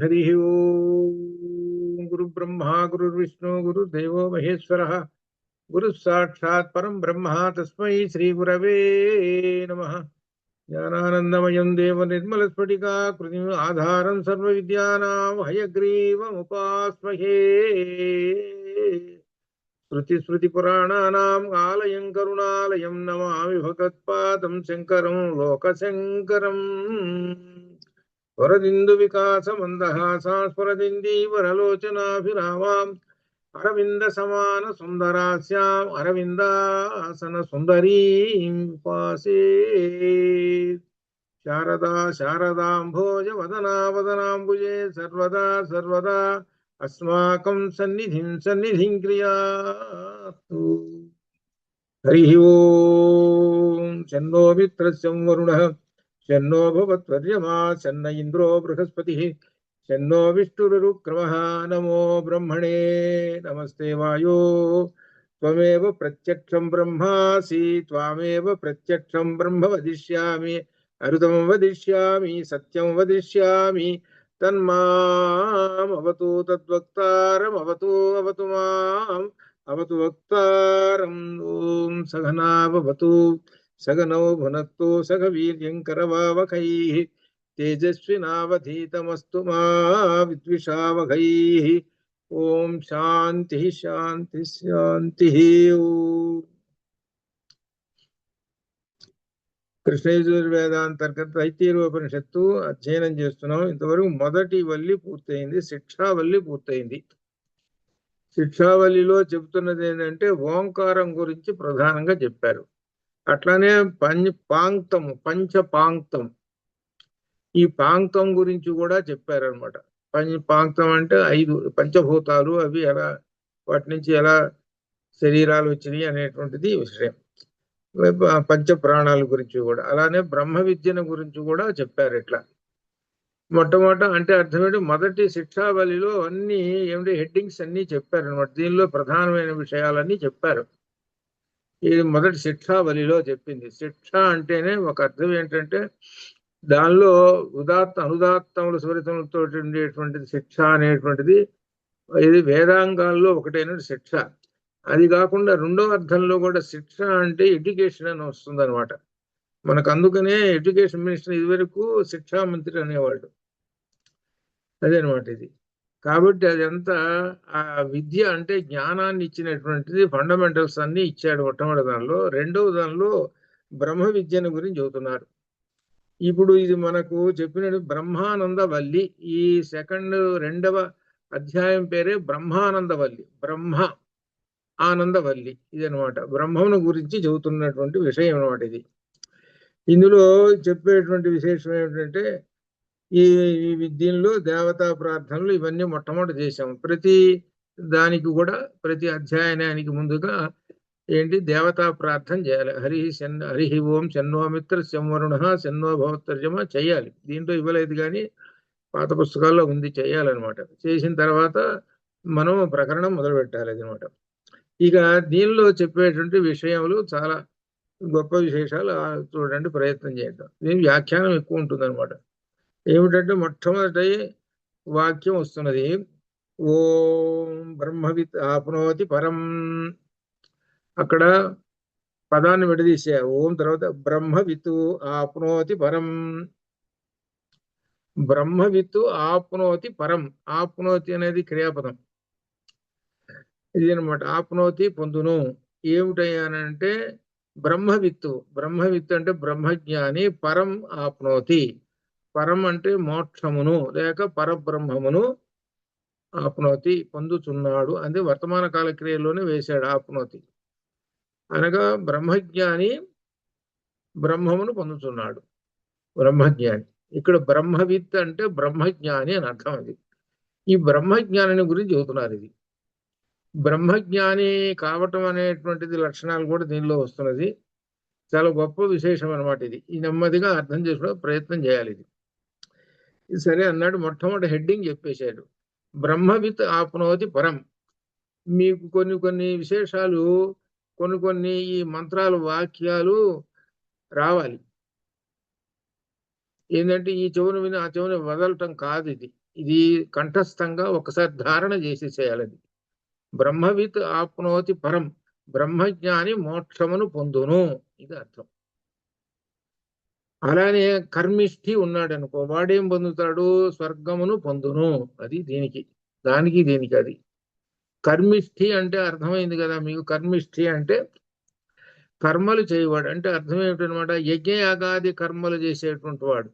हरि ओम। गुरु ब्रह्मा गुरुर्विष्णु गुरुदेवो महेश्वरः गुरु साक्षात् परम ब्रह्म तस्मै श्री गुरवे नमः। ज्ञानानन्दमयं देव निर्मलस्फटिकाकृतिम् आधारं सर्वविद्यानां हयग्रीवमुपास्महे। श्रुतिस्मृतिपुराणानाम् आलयं करुणालयं नमामि भगवत्पादं शङ्करं लोकशङ्करम्। वरदिन्दु विकास मंदहासा स्फुरदिन्दीवरलोचनाभिरामाम् अरविंद समान सुंदरास्याम् अरविंदासन सुंदरीं उपासे। शारदा शारदाम्भोज वदना वदनाम्बुजे सर्वदा सर्वदा अस्माकं सन्निधिं क्रियातु। हरिः ओम्। शन्नो मित्रस्य वरुणः शन्नो भवत्वर्यमा शन्न इन्द्रो बृहस्पतिः शन्नो विष्णुरुक्रमः। नमो ब्रह्मणे नमस्ते वायो त्वमेव प्रत्यक्षं ब्रह्मासि त्वामेव प्रत्यक्षं ब्रह्म वदिष्यामि अरुतं वदिष्यामि सत्यं वदिष्यामि तन्मामवतु तद्वक्तारमवतु अवतु माम् अवतु वक्तारम्। ॐ सहना भवतु सगनो भुनक्तु सग वीर्यं करवावहैः तेजस्विनावधीतमस्तु मा विद्विषावहैः। ओम शांति शांति शांति। కృష్ణ యజుర్వేదాంతర్గత తైత్తీరోపనిషత్తు అధ్యయనం చేస్తున్నాం. ఇంతవరకు మొదటి వల్లి పూర్తయింది, శిక్షావల్లి పూర్తయింది. శిక్షావల్లిలో చెబుతున్నది ఏంటంటే ఓంకారం గురించి ప్రధానంగా చెప్పారు. అట్లానే పంచపాంక్తం ఈ పాంక్తం గురించి కూడా చెప్పారనమాట. పాంక్తం అంటే 5 పంచభూతాలు, అవి ఎలా వాటి నుంచి ఎలా శరీరాలు వచ్చినాయి అనేటువంటిది విషయం. పంచ ప్రాణాల గురించి కూడా, అలానే బ్రహ్మ విద్యను గురించి కూడా చెప్పారు. ఇట్లా మొట్టమొదట అంటే అర్థమేంటి, మొదటి శిక్షావళిలో అన్ని ఏమిటి హెడ్డింగ్స్ అన్ని చెప్పారు అనమాట. దీనిలో ప్రధానమైన విషయాలన్నీ చెప్పారు. ఇది మొదటి శిక్షావళిలో చెప్పింది. శిక్ష అంటేనే ఒక అర్థం ఏంటంటే దానిలో అనుదాత్తములు స్వరితములతో ఉండేటువంటిది శిక్ష అనేటువంటిది. ఇది వేదాంగాల్లో ఒకటైన శిక్ష. అది కాకుండా రెండో అర్థంలో కూడా శిక్ష అంటే ఎడ్యుకేషన్ అని వస్తుంది అనమాట మనకు. అందుకనే ఎడ్యుకేషన్ మినిస్టర్ ఇదివరకు శిక్షా మంత్రి అనేవాళ్ళు. అదేనమాట ఇది. కాబట్టి అదంతా ఆ విద్య అంటే జ్ఞానాన్ని ఇచ్చినటువంటిది, ఫండమెంటల్స్ అన్ని ఇచ్చాడు మొట్టమొదటి దానిలో. రెండవ దానిలో బ్రహ్మ విద్యను గురించి చెబుతున్నారు. ఇప్పుడు ఇది మనకు చెప్పినట్టు బ్రహ్మానందవల్లి. ఈ రెండవ అధ్యాయం పేరే బ్రహ్మానందవల్లి, బ్రహ్మ ఆనందవల్లి. ఇది అనమాట బ్రహ్మను గురించి చెబుతున్నటువంటి విషయం అనమాట ఇది. ఇందులో చెప్పేటువంటి విశేషం ఏమిటంటే ఈ దీనిలో దేవతా ప్రార్థనలు ఇవన్నీ మొట్టమొదటి చేశాము. ప్రతి దానికి కూడా ప్రతి అధ్యాయానికి ముందుగా ఏంటి దేవతా ప్రార్థన చేయాలి. హరి ఓం శన్నో మిత్ర శంవరుణ శన్నో భవత్తర్జమ చేయాలి. దీంట్లో ఇవ్వలేదు కానీ పాత పుస్తకాల్లో ఉంది, చేయాలన్నమాట. చేసిన తర్వాత మనం ప్రకరణం మొదలు పెట్టాలి అనమాట. ఇక దీనిలో చెప్పేటువంటి విషయములు చాలా గొప్ప విశేషాలు చూడండి, ప్రయత్నం చేద్దాం. దీని వ్యాఖ్యానం ఎక్కువ ఉంటుంది అనమాట. ఏమిటంటే మొట్టమొదటి వాక్యం వస్తున్నది, ఓం బ్రహ్మవిత్ ఆప్నోతి పరం. అక్కడ పదాన్ని విడదీసే ఓం తర్వాత బ్రహ్మవిత్ ఆప్నోతి పరం. బ్రహ్మవిత్ ఆప్నోతి పరం. ఆప్నోతి అనేది క్రియాపదం. ఇది అనమాట. ఆప్నోతి పొందును. ఏమిటయ్యానంటే బ్రహ్మవిత్తు. బ్రహ్మవిత్తు అంటే బ్రహ్మజ్ఞాని. పరం ఆప్నోతి. పరం అంటే మోక్షమును లేక పరబ్రహ్మమును ఆప్నోతి పొందుచున్నాడు. అంటే వర్తమాన కాల క్రియలోనే వేశాడు ఆప్నోతి అనగా బ్రహ్మజ్ఞాని బ్రహ్మమును పొందుతున్నాడు, బ్రహ్మజ్ఞాని. ఇక్కడ బ్రహ్మవిత్ అంటే బ్రహ్మజ్ఞాని అని అర్థం. అది ఈ బ్రహ్మజ్ఞాని గురించి చెబుతున్నారు. ఇది బ్రహ్మజ్ఞాని కావటం అనేటువంటిది లక్షణాలు కూడా దీనిలో వస్తున్నది. చాలా గొప్ప విశేషం అనమాట ఇది. ఈ నెమ్మదిగా అర్థం చేసుకోవడం ప్రయత్నం చేయాలి. ఇది సరే అన్నాడు. మొట్టమొదటి హెడ్డింగ్ చెప్పేశాడు, బ్రహ్మవిత్ ఆప్నోతి పరం. మీకు కొన్ని విశేషాలు, కొన్ని ఈ మంత్రాలు వాక్యాలు రావాలి. ఏంటంటే ఈ చెవును విని ఆ చెవుని వదలటం కాదు. ఇది కంఠస్థంగా ఒకసారి ధారణ చేసేసేయాలి. అది బ్రహ్మవిత్ ఆప్నోతి పరం, బ్రహ్మజ్ఞాని మోక్షమును పొందును, ఇది అర్థం. అలానే కర్మిష్ఠి ఉన్నాడు అనుకో, వాడేం పొందుతాడు? స్వర్గమును పొందును. అది దీనికి అది కర్మిష్ఠి అంటే అర్థమైంది కదా మీకు. కర్మిష్ఠి అంటే కర్మలు చేయవాడు అంటే అర్థం ఏమిటనమాట? యజ్ఞయాగాది కర్మలు చేసేటువంటి వాడు.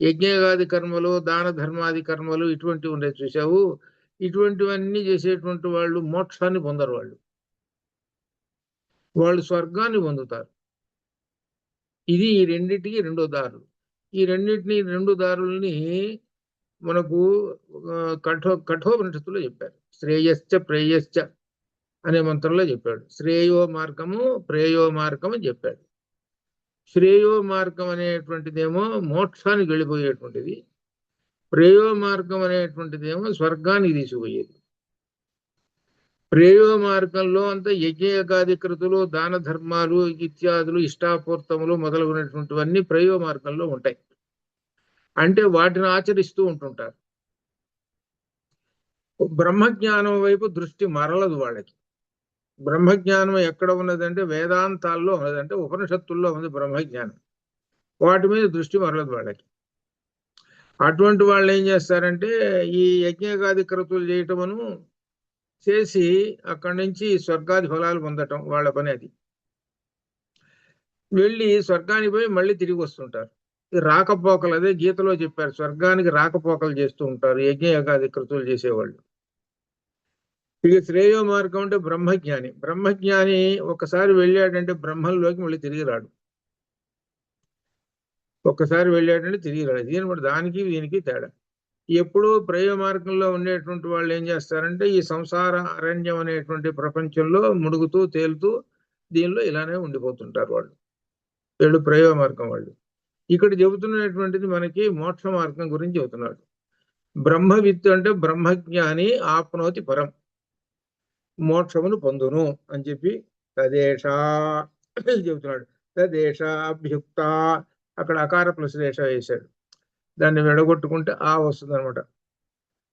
యజ్ఞయాగాది కర్మలు, దాన ధర్మాది కర్మలు ఇటువంటివి ఉండే చూసావు. ఇటువంటివన్నీ చేసేటువంటి వాళ్ళు మోక్షాన్ని పొందరు. వాళ్ళు స్వర్గాన్ని పొందుతారు. ఇది ఈ రెండింటికి రెండో దారులు. ఈ రెండు దారుల్ని మనకు కఠోపనిషత్తులో చెప్పారు. శ్రేయశ్చ ప్రేయశ్చ అనే మంత్రంలో చెప్పాడు. శ్రేయో మార్గము, ప్రేయో మార్గం అని చెప్పాడు. శ్రేయో మార్గం అనేటువంటిదేమో మోక్షానికి వెళ్ళిపోయేటువంటిది. ప్రేయో మార్గం అనేటువంటిదేమో స్వర్గానికి తీసుకుపోయేది. ప్రేయో మార్గంలో అంతా యజ్ఞయాగాది కృతులు, దాన ధర్మాలు ఇత్యాదులు, ఇష్టాపూర్తములు మొదలగునటువంటివన్నీ ప్రేయో మార్గంలో ఉంటాయి. అంటే వాటిని ఆచరిస్తూ ఉంటుంటారు. బ్రహ్మజ్ఞానం వైపు దృష్టి మరలదు వాళ్ళకి. బ్రహ్మజ్ఞానం ఎక్కడ ఉన్నదంటే వేదాంతాల్లో ఉన్నదంటే ఉపనిషత్తుల్లో ఉంది బ్రహ్మజ్ఞానం. వాటి మీద దృష్టి మరలదు వాళ్ళకి. అటువంటి వాళ్ళు ఏం చేస్తారంటే ఈ యజ్ఞయాగాది కృతులు చేయటమును చేసి అక్కడి నుంచి స్వర్గాది ఫలాలు పొందటం వాళ్ళ పని. అది వెళ్ళి స్వర్గానికి పోయి మళ్ళీ తిరిగి వస్తుంటారు. రాకపోకలు, అదే గీతలో చెప్పారు, స్వర్గానికి రాకపోకలు చేస్తూ ఉంటారు యజ్ఞయాగాది కృతులు చేసేవాళ్ళు. ఇక శ్రేయో మార్గం అంటే బ్రహ్మజ్ఞాని. బ్రహ్మజ్ఞాని ఒకసారి వెళ్ళాడంటే బ్రహ్మంలోకి మళ్ళీ తిరిగి రాడు. ఒక్కసారి వెళ్ళాడంటే తిరిగి రాడు. దానికి దీనికి తేడా. ఎప్పుడూ ప్రేయ మార్గంలో ఉండేటువంటి వాళ్ళు ఏం చేస్తారంటే ఈ సంసార అరణ్యం అనేటువంటి ప్రపంచంలో మునుగుతూ తేలుతూ దీనిలో ఇలానే ఉండిపోతుంటారు వీళ్ళు ప్రేయ మార్గం వాళ్ళు. ఇక్కడ చెబుతున్నటువంటిది మనకి మోక్ష మార్గం గురించి చెబుతున్నాడు. బ్రహ్మవిత్తు అంటే బ్రహ్మజ్ఞాని ఆప్నోతి పరం, మోక్షమును పొందును అని చెప్పి తదేషా చెబుతున్నాడు. తదేషాభ్యుక్త, అక్కడ అకార ప్లస్ దేశ వేశాడు. దాన్ని విడగొట్టుకుంటే ఆ వస్తుంది అనమాట.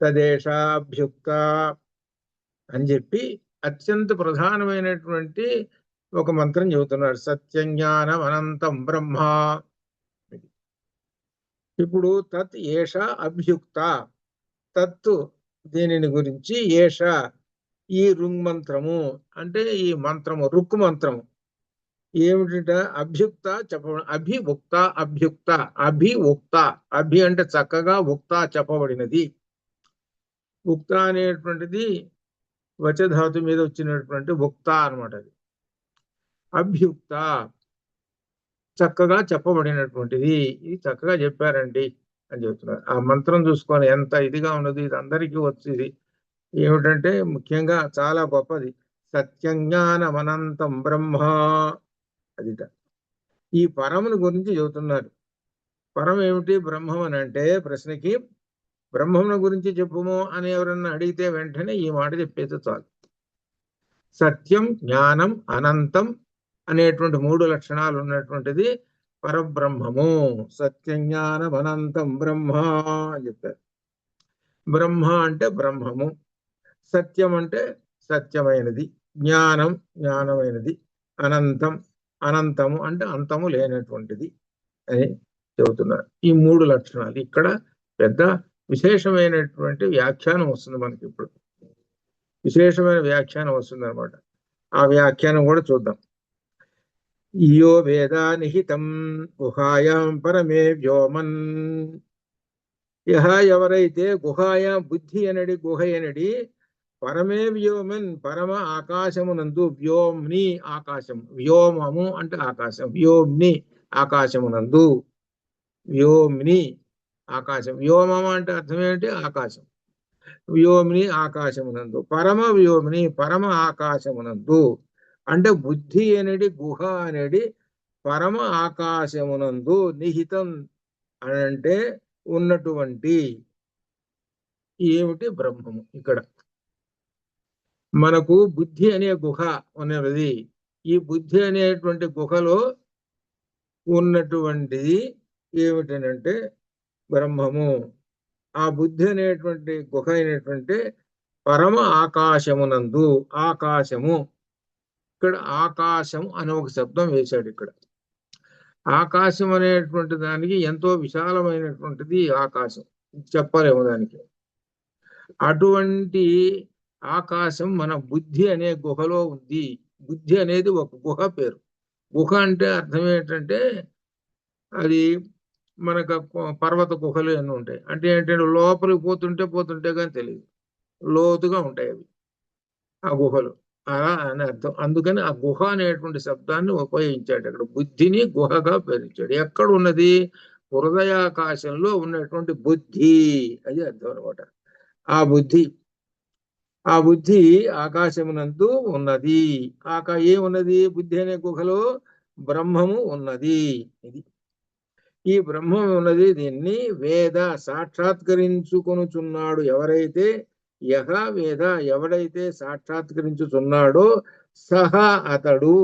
తదేషాభ్యుక్త అని చెప్పి అత్యంత ప్రధానమైనటువంటి ఒక మంత్రం చెబుతున్నాడు. సత్యజ్ఞానం అనంతం బ్రహ్మ. ఇప్పుడు తత్ ఏష అభ్యుక్త, తత్తు దీనిని గురించి, ఏష ఈ రుంగ్ మంత్రము అంటే ఈ మంత్రము రుక్ మంత్రము ఏమిట? అభ్యుక్త చెప్పబడి, అభివుక్త, అభ్యుక్త, అభివుక్త. అభి అంటే చక్కగా, ఉక్త చెప్పబడినది. ఉక్త అనేటువంటిది వచధాతు మీద వచ్చినటువంటి ఉక్త అనమాట. అది అభ్యుక్త, చక్కగా చెప్పబడినటువంటిది. ఇది చక్కగా చెప్పారండి అని చెప్తున్నారు. ఆ మంత్రం చూసుకొని ఎంత ఇదిగా ఉన్నది. ఇది అందరికీ వచ్చేది ఏమిటంటే ముఖ్యంగా చాలా గొప్పది. సత్యజ్ఞానమనంతం బ్రహ్మ. అదిట ఈ పరముని గురించి చెబుతున్నారు. పరం ఏమిటి? బ్రహ్మం అని అంటే ప్రశ్నకి బ్రహ్మమును గురించి చెప్పుము అని ఎవరన్నా అడిగితే వెంటనే ఈ మాట చెప్పేది చాలు. సత్యం, జ్ఞానం, అనంతం అనేటువంటి మూడు లక్షణాలు ఉన్నటువంటిది పరబ్రహ్మము. సత్యం, జ్ఞానం, అనంతం బ్రహ్మ అని చెప్పారు. బ్రహ్మ అంటే బ్రహ్మము, సత్యం అంటే సత్యమైనది, జ్ఞానం జ్ఞానమైనది, అనంతం అనంతము అంటే అంతము లేనటువంటిది అని చెబుతున్నారు. ఈ మూడు లక్షణాలు ఇక్కడ పెద్ద విశేషమైనటువంటి వ్యాఖ్యానం వస్తుంది మనకి. ఇప్పుడు విశేషమైన వ్యాఖ్యానం వస్తుంది అనమాట. ఆ వ్యాఖ్యానం కూడా చూద్దాం. యో వేదా నిహితం గుహాయాం పరమే వ్యోమన్. యహ ఎవరైతే గుహాయాం, బుద్ధి అనడి గుహ అనడి, పరమే వ్యోమన్ పరమ ఆకాశమునందు, వ్యోమ్ని ఆకాశం, వ్యోమము అంటే ఆకాశం, వ్యోమ్ని ఆకాశమునందు, వ్యోమ్ని ఆకాశం, వ్యోమము అంటే అర్థం ఏంటి? ఆకాశం. వ్యోమిని ఆకాశమునందు, పరమ వ్యోమిని పరమ ఆకాశమునందు అంటే బుద్ధి అనేది గుహ అనేది పరమ ఆకాశమునందు నిహితం అంటే ఉన్నటువంటి ఏమిటి? బ్రహ్మము. ఇక్కడ మనకు బుద్ధి అనే గుహ ఉన్నది. ఈ బుద్ధి అనేటువంటి గుహలో ఉన్నటువంటిది ఏమిటనంటే బ్రహ్మము. ఆ బుద్ధి అనేటువంటి గుహ అయినటువంటి పరమ ఆకాశమునందు, ఆకాశము, ఇక్కడ ఆకాశం అనే ఒక శబ్దం వేశాడు. ఇక్కడ ఆకాశం అనేటువంటి దానికి ఎంతో విశాలమైనటువంటిది ఆకాశం, చెప్పలేము దానికి. అటువంటి ఆకాశం మన బుద్ధి అనే గుహలో ఉంది. బుద్ధి అనేది ఒక గుహ పేరు. గుహ అంటే అర్థం ఏంటంటే అది మనకు పర్వత గుహలు ఎన్ని ఉంటాయి అంటే ఏంటంటే లోపలికి పోతుంటే పోతుంటే కానీ తెలియదు, లోతుగా ఉంటాయి అవి ఆ గుహలు, అలా అని అర్థం. అందుకని ఆ గుహ అనేటువంటి శబ్దాన్ని ఉపయోగించాడు. అక్కడ బుద్ధిని గుహగా పేరించాడు. ఎక్కడ ఉన్నది? హృదయాకాశంలో ఉన్నటువంటి బుద్ధి, అది అర్థం అనమాట. ఆ బుద్ధి, ఆ బుద్ధి ఆకాశమునందు ఉన్నది. ఏమున్నది? బుద్ధి అనే గుహలో బ్రహ్మము ఉన్నది. ఇది ఈ బ్రహ్మం ఉన్నది. దీన్ని వేద సాక్షాత్కరించుకొనుచున్నాడు ఎవరైతే, యహ వేద ఎవడైతే సాక్షాత్కరించుచున్నాడో సహ అతడు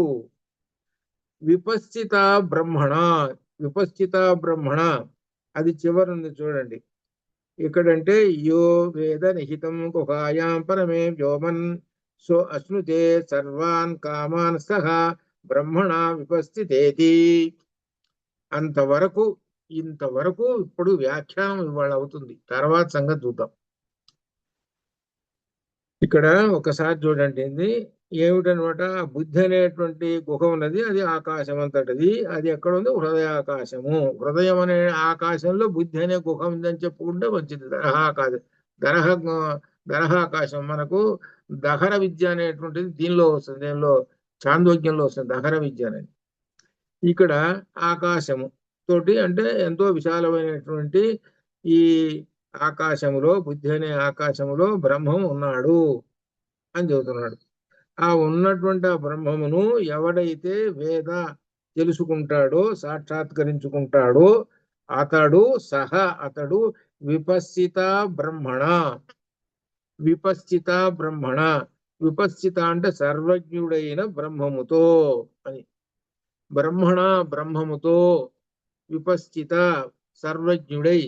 విపశ్చిత బ్రహ్మణ. విపశ్చిత బ్రహ్మణ అది చివరుంది చూడండి. ఇక్కడంటే యో వేద నిహితం గుహాయాం పరమే వ్యోమన్ సో అశ్నుతే సర్వాన్ కామాన్ సహ బ్రహ్మణ విపస్థితేతి. అంతవరకు, ఇంతవరకు ఇప్పుడు వ్యాఖ్యానం ఇవాళ అవుతుంది. తర్వాత సంగతి చూద్దాం. ఇక్కడ ఒకసారి చూడండి, ఇది ఏమిటనమాట? బుద్ధి అనేటువంటి గుహ ఉన్నది, అది ఆకాశం అంతటిది. అది ఎక్కడ ఉంది? హృదయాకాశము. హృదయం అనే ఆకాశంలో బుద్ధి అనే గుహ ఉందని చెప్పుకుంటే మంచిది. దరహాకాశం, దరహ దరహాకాశం మనకు దహర విద్య అనేటువంటిది దీనిలో వస్తుంది. దీనిలో చాందోగ్యంలో వస్తుంది దహర విద్య అనేది. ఇక్కడ ఆకాశము తోటి అంటే ఎంతో విశాలమైనటువంటి ఈ ఆకాశములో, బుద్ధి అనే ఆకాశములో బ్రహ్మం ఉన్నాడు అని చెబుతున్నాడు. ఆ ఉన్నటువంటి ఆ బ్రహ్మమును ఎవడైతే వేద తెలుసుకుంటాడో, సాక్షాత్కరించుకుంటాడో అతడు సహ అతడు విపశ్చిత బ్రహ్మణ. విపశ్చిత బ్రహ్మణ, విపశ్చిత అంటే సర్వజ్ఞుడైన బ్రహ్మముతో అని. బ్రహ్మణ బ్రహ్మముతో, విపశ్చిత సర్వజ్ఞుడై,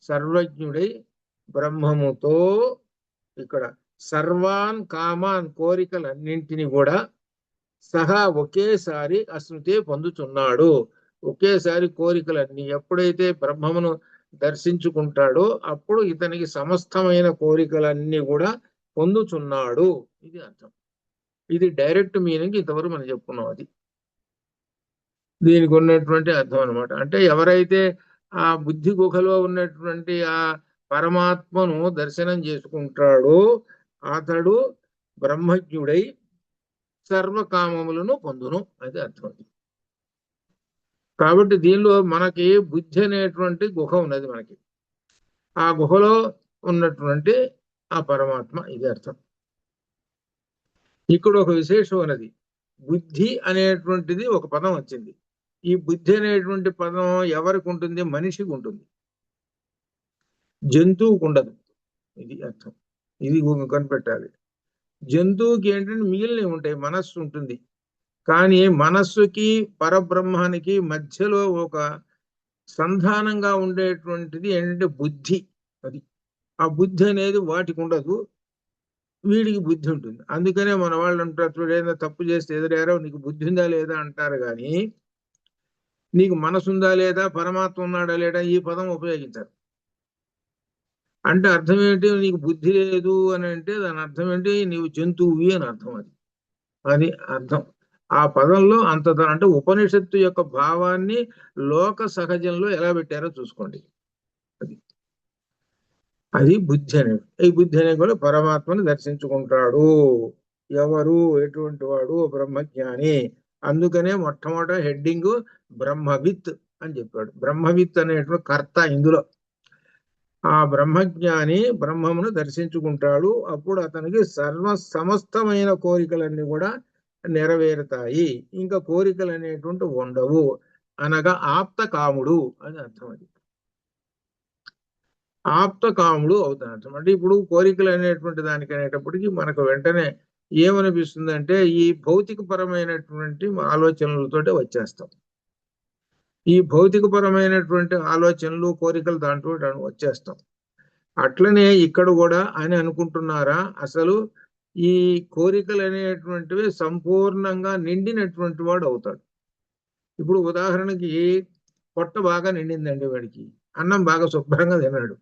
సర్వజ్ఞుడై బ్రహ్మముతో. ఇక్కడ సర్వాన్ కామాన్ కోరికలన్నింటినీ కూడా సహా ఒకేసారి అశ్నుతే పొందుచున్నాడు. ఒకేసారి కోరికలన్నీ ఎప్పుడైతే బ్రహ్మమును దర్శించుకుంటాడో అప్పుడు ఇతనికి సమస్తమైన కోరికలన్నీ కూడా పొందుచున్నాడు. ఇది అర్థం. ఇది డైరెక్ట్ మీనింగ్. ఇంతవరకు మనం చెప్పుకున్నాం. అది దీనికి ఉన్నటువంటి అర్థం అనమాట. అంటే ఎవరైతే ఆ బుద్ధి గుహలో ఉన్నటువంటి ఆ పరమాత్మను దర్శనం చేసుకుంటాడో అతడు బ్రహ్మజ్ఞుడై సర్వకామములను పొందును. అది అర్థం. కాబట్టి దీనిలో మనకి బుద్ధి అనేటువంటి గుహ ఉన్నది మనకి. ఆ గుహలో ఉన్నటువంటి ఆ పరమాత్మ, ఇది అర్థం. ఇక్కడ ఒక విశేషం ఉన్నది. బుద్ధి అనేటువంటిది ఒక పదం వచ్చింది. ఈ బుద్ధి అనేటువంటి పదం ఎవరికి ఉంటుంది? మనిషికి ఉంటుంది, జంతువుకు ఉండదు. ఇది అర్థం. ఇది కనిపెట్టాలి. జంతువుకి ఏంటంటే మిగిలినవి ఉంటాయి, మనస్సు ఉంటుంది. కానీ మనస్సుకి పరబ్రహ్మానికి మధ్యలో ఒక సంధానంగా ఉండేటువంటిది ఏంటంటే బుద్ధి. అది ఆ బుద్ధి అనేది వాటికి ఉండదు, వీడికి బుద్ధి ఉంటుంది. అందుకనే మన వాళ్ళు అంటారు, చూడు ఏదైనా తప్పు చేస్తే ఎదురారో నీకు బుద్ధి ఉందా లేదా అంటారు. కానీ నీకు మనసు ఉందా లేదా, పరమాత్మ ఉన్నాడా లేడా ఈ పదం ఉపయోగించారు. అంటే అర్థం ఏంటి? నీకు బుద్ధి లేదు అని అంటే దాని అర్థం ఏంటి? నీవు జంతువువి అని అర్థం. అది అది అర్థం. ఆ పదంలో అంత అంటే ఉపనిషత్తు యొక్క భావాన్ని లోక సహజంలో ఎలా పెట్టారో చూసుకోండి. అది అది బుద్ధి అనేది. ఈ బుద్ధి అనేది కూడా పరమాత్మని దర్శించుకుంటాడు. ఎవరు? ఎటువంటి వాడు? బ్రహ్మజ్ఞాని. అందుకనే మొట్టమొదట హెడ్డింగ్ బ్రహ్మవిత్ అని చెప్పాడు. బ్రహ్మవిత్ అనేటువంటి కర్త ఇందులో. ఆ బ్రహ్మజ్ఞాని బ్రహ్మమును దర్శించుకుంటాడు. అప్పుడు అతనికి సమస్తమైన కోరికలన్నీ కూడా నెరవేరుతాయి. ఇంకా కోరికలు అనేటువంటి ఉండవు. అనగా ఆప్త కాముడు అని అర్థం. అది ఆప్త కాముడు అవుతాను అర్థం. అంటే ఇప్పుడు కోరికలు అనేటువంటి దానికి అనేటప్పటికీ మనకు వెంటనే ఏమనిపిస్తుంది అంటే ఈ భౌతిక పరమైనటువంటి ఆలోచనలతోటే వచ్చేస్తాం. ఈ భౌతికపరమైనటువంటి ఆలోచనలు కోరికలు దాంట్లో వచ్చేస్తాం. అట్లనే ఇక్కడ కూడా అని అనుకుంటున్నారా? అసలు ఈ కోరికలు అనేటువంటివి సంపూర్ణంగా నిండినటువంటి వాడు అవుతాడు. ఇప్పుడు ఉదాహరణకి పొట్ట బాగా నిండిందండి వాడికి, అన్నం బాగా శుభ్రంగా తిన్నాడు.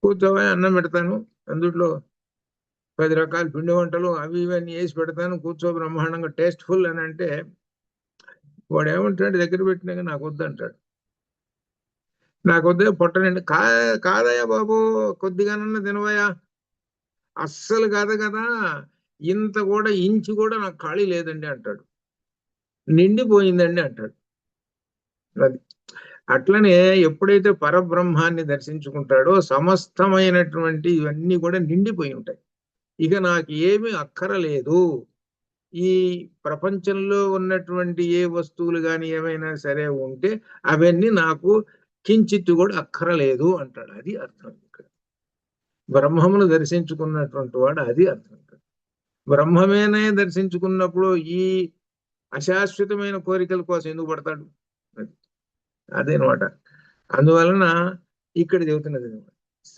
కూర్చోవా అన్నం పెడతాను, అందుట్లో 10 రకాల పిండి వంటలు అవి ఇవన్నీ వేసి పెడతాను, కూర్చో బ్రహ్మాండంగా టేస్ట్ఫుల్ అని అంటే వాడు ఏమంటాడు? దగ్గర పెట్టినాక నాకు వద్దు అంటాడు. నాకు వద్దే, పొట్ట నిండి కాదయ్యా బాబు, కొద్దిగానన్నా తినవయ్యా. అస్సలు కాదు కదా, ఇంత కూడా ఇంచు కూడా నాకు ఖాళీ లేదండి అంటాడు. నిండిపోయిందండి అంటాడు. అది అట్లనే ఎప్పుడైతే పరబ్రహ్మాన్ని దర్శించుకుంటాడో సమస్తమైనటువంటి ఇవన్నీ కూడా నిండిపోయి ఉంటాయి. ఇక నాకు ఏమీ అక్కరలేదు, ఈ ప్రపంచంలో ఉన్నటువంటి ఏ వస్తువులు కానీ ఏమైనా సరే ఉంటే అవన్నీ నాకు కించిత్తు కూడా అక్కరలేదు అంటాడు. అది అర్థం ఇక్కడ. బ్రహ్మమును దర్శించుకున్నటువంటి వాడు అది అర్థం. బ్రహ్మమేనే దర్శించుకున్నప్పుడు ఈ అశాశ్వతమైన కోరికల కోసం ఎందుకు పడతాడు? అదేనమాట. అందువలన ఇక్కడ చెబుతున్నది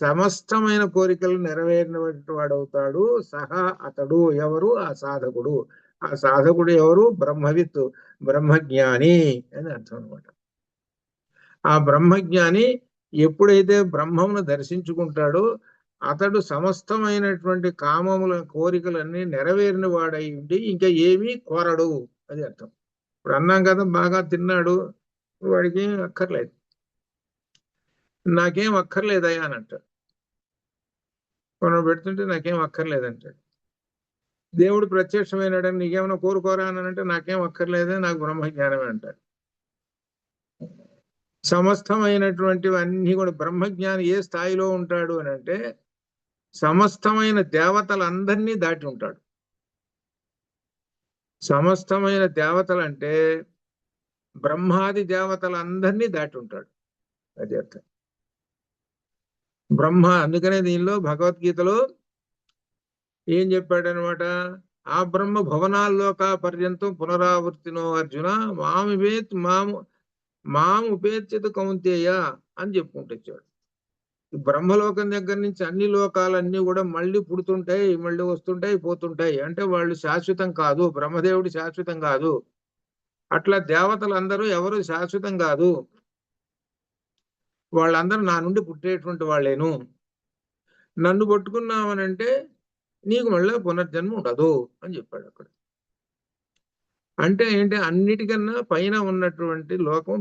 సమస్తమైన కోరికలు నెరవేరినటువంటి వాడవుతాడు సహా అతడు. ఎవరు? ఆ సాధకుడు. ఆ సాధకుడు ఎవరు? బ్రహ్మవిత్, బ్రహ్మజ్ఞాని అని అర్థం అనమాట. ఆ బ్రహ్మజ్ఞాని ఎప్పుడైతే బ్రహ్మమును దర్శించుకుంటాడో అతడు సమస్తమైనటువంటి కామముల కోరికలన్నీ నెరవేరిన వాడై ఉండి ఇంకా ఏమీ కోరడు. అది అర్థం. ఇప్పుడు అన్నాం కదా, బాగా తిన్నాడు, వాడికి ఏం అక్కర్లేదు. నాకేం అక్కర్లేదయ్యా అని అంటాడు. మనం పెడుతుంటే నాకేం అక్కర్లేదంటాడు. దేవుడు ప్రత్యక్షమైనాడని నీకేమైనా కోరుకోరా అని అంటే నాకేం అక్కర్లేదే, నాకు బ్రహ్మజ్ఞానమే అంటాడు. సమస్తమైనటువంటివన్నీ కూడా బ్రహ్మజ్ఞాని ఏ స్థాయిలో ఉంటాడు అని అంటే సమస్తమైన దేవతలందరినీ దాటి ఉంటాడు. సమస్తమైన దేవతలు అంటే బ్రహ్మాది దేవతలందరినీ దాటి ఉంటాడు. అది అర్థం. బ్రహ్మ, అందుకనే దీనిలో భగవద్గీతలో ఏం చెప్పాడనమాట? ఆ బ్రహ్మ భవనాల్లోక పర్యంతం పునరావృత్తినో అర్జున మాము ఉపేత్యత కౌంతేయ అని చెప్పుకుంటొచ్చాడు. బ్రహ్మలోకం దగ్గర నుంచి అన్ని లోకాలన్నీ కూడా మళ్ళీ పుడుతుంటాయి, మళ్ళీ వస్తుంటాయి, పోతుంటాయి. అంటే వాళ్ళు శాశ్వతం కాదు, బ్రహ్మదేవుడు శాశ్వతం కాదు. అట్లా దేవతలందరూ ఎవరు శాశ్వతం కాదు, వాళ్ళందరూ నా నుండి పుట్టేటువంటి వాళ్ళేను. నన్ను పట్టుకున్నామనంటే నీకు మళ్ళీ పునర్జన్మ ఉండదు అని చెప్పాడు అక్కడ. అంటే ఏంటి? అన్నిటికన్నా పైన ఉన్నటువంటి లోకం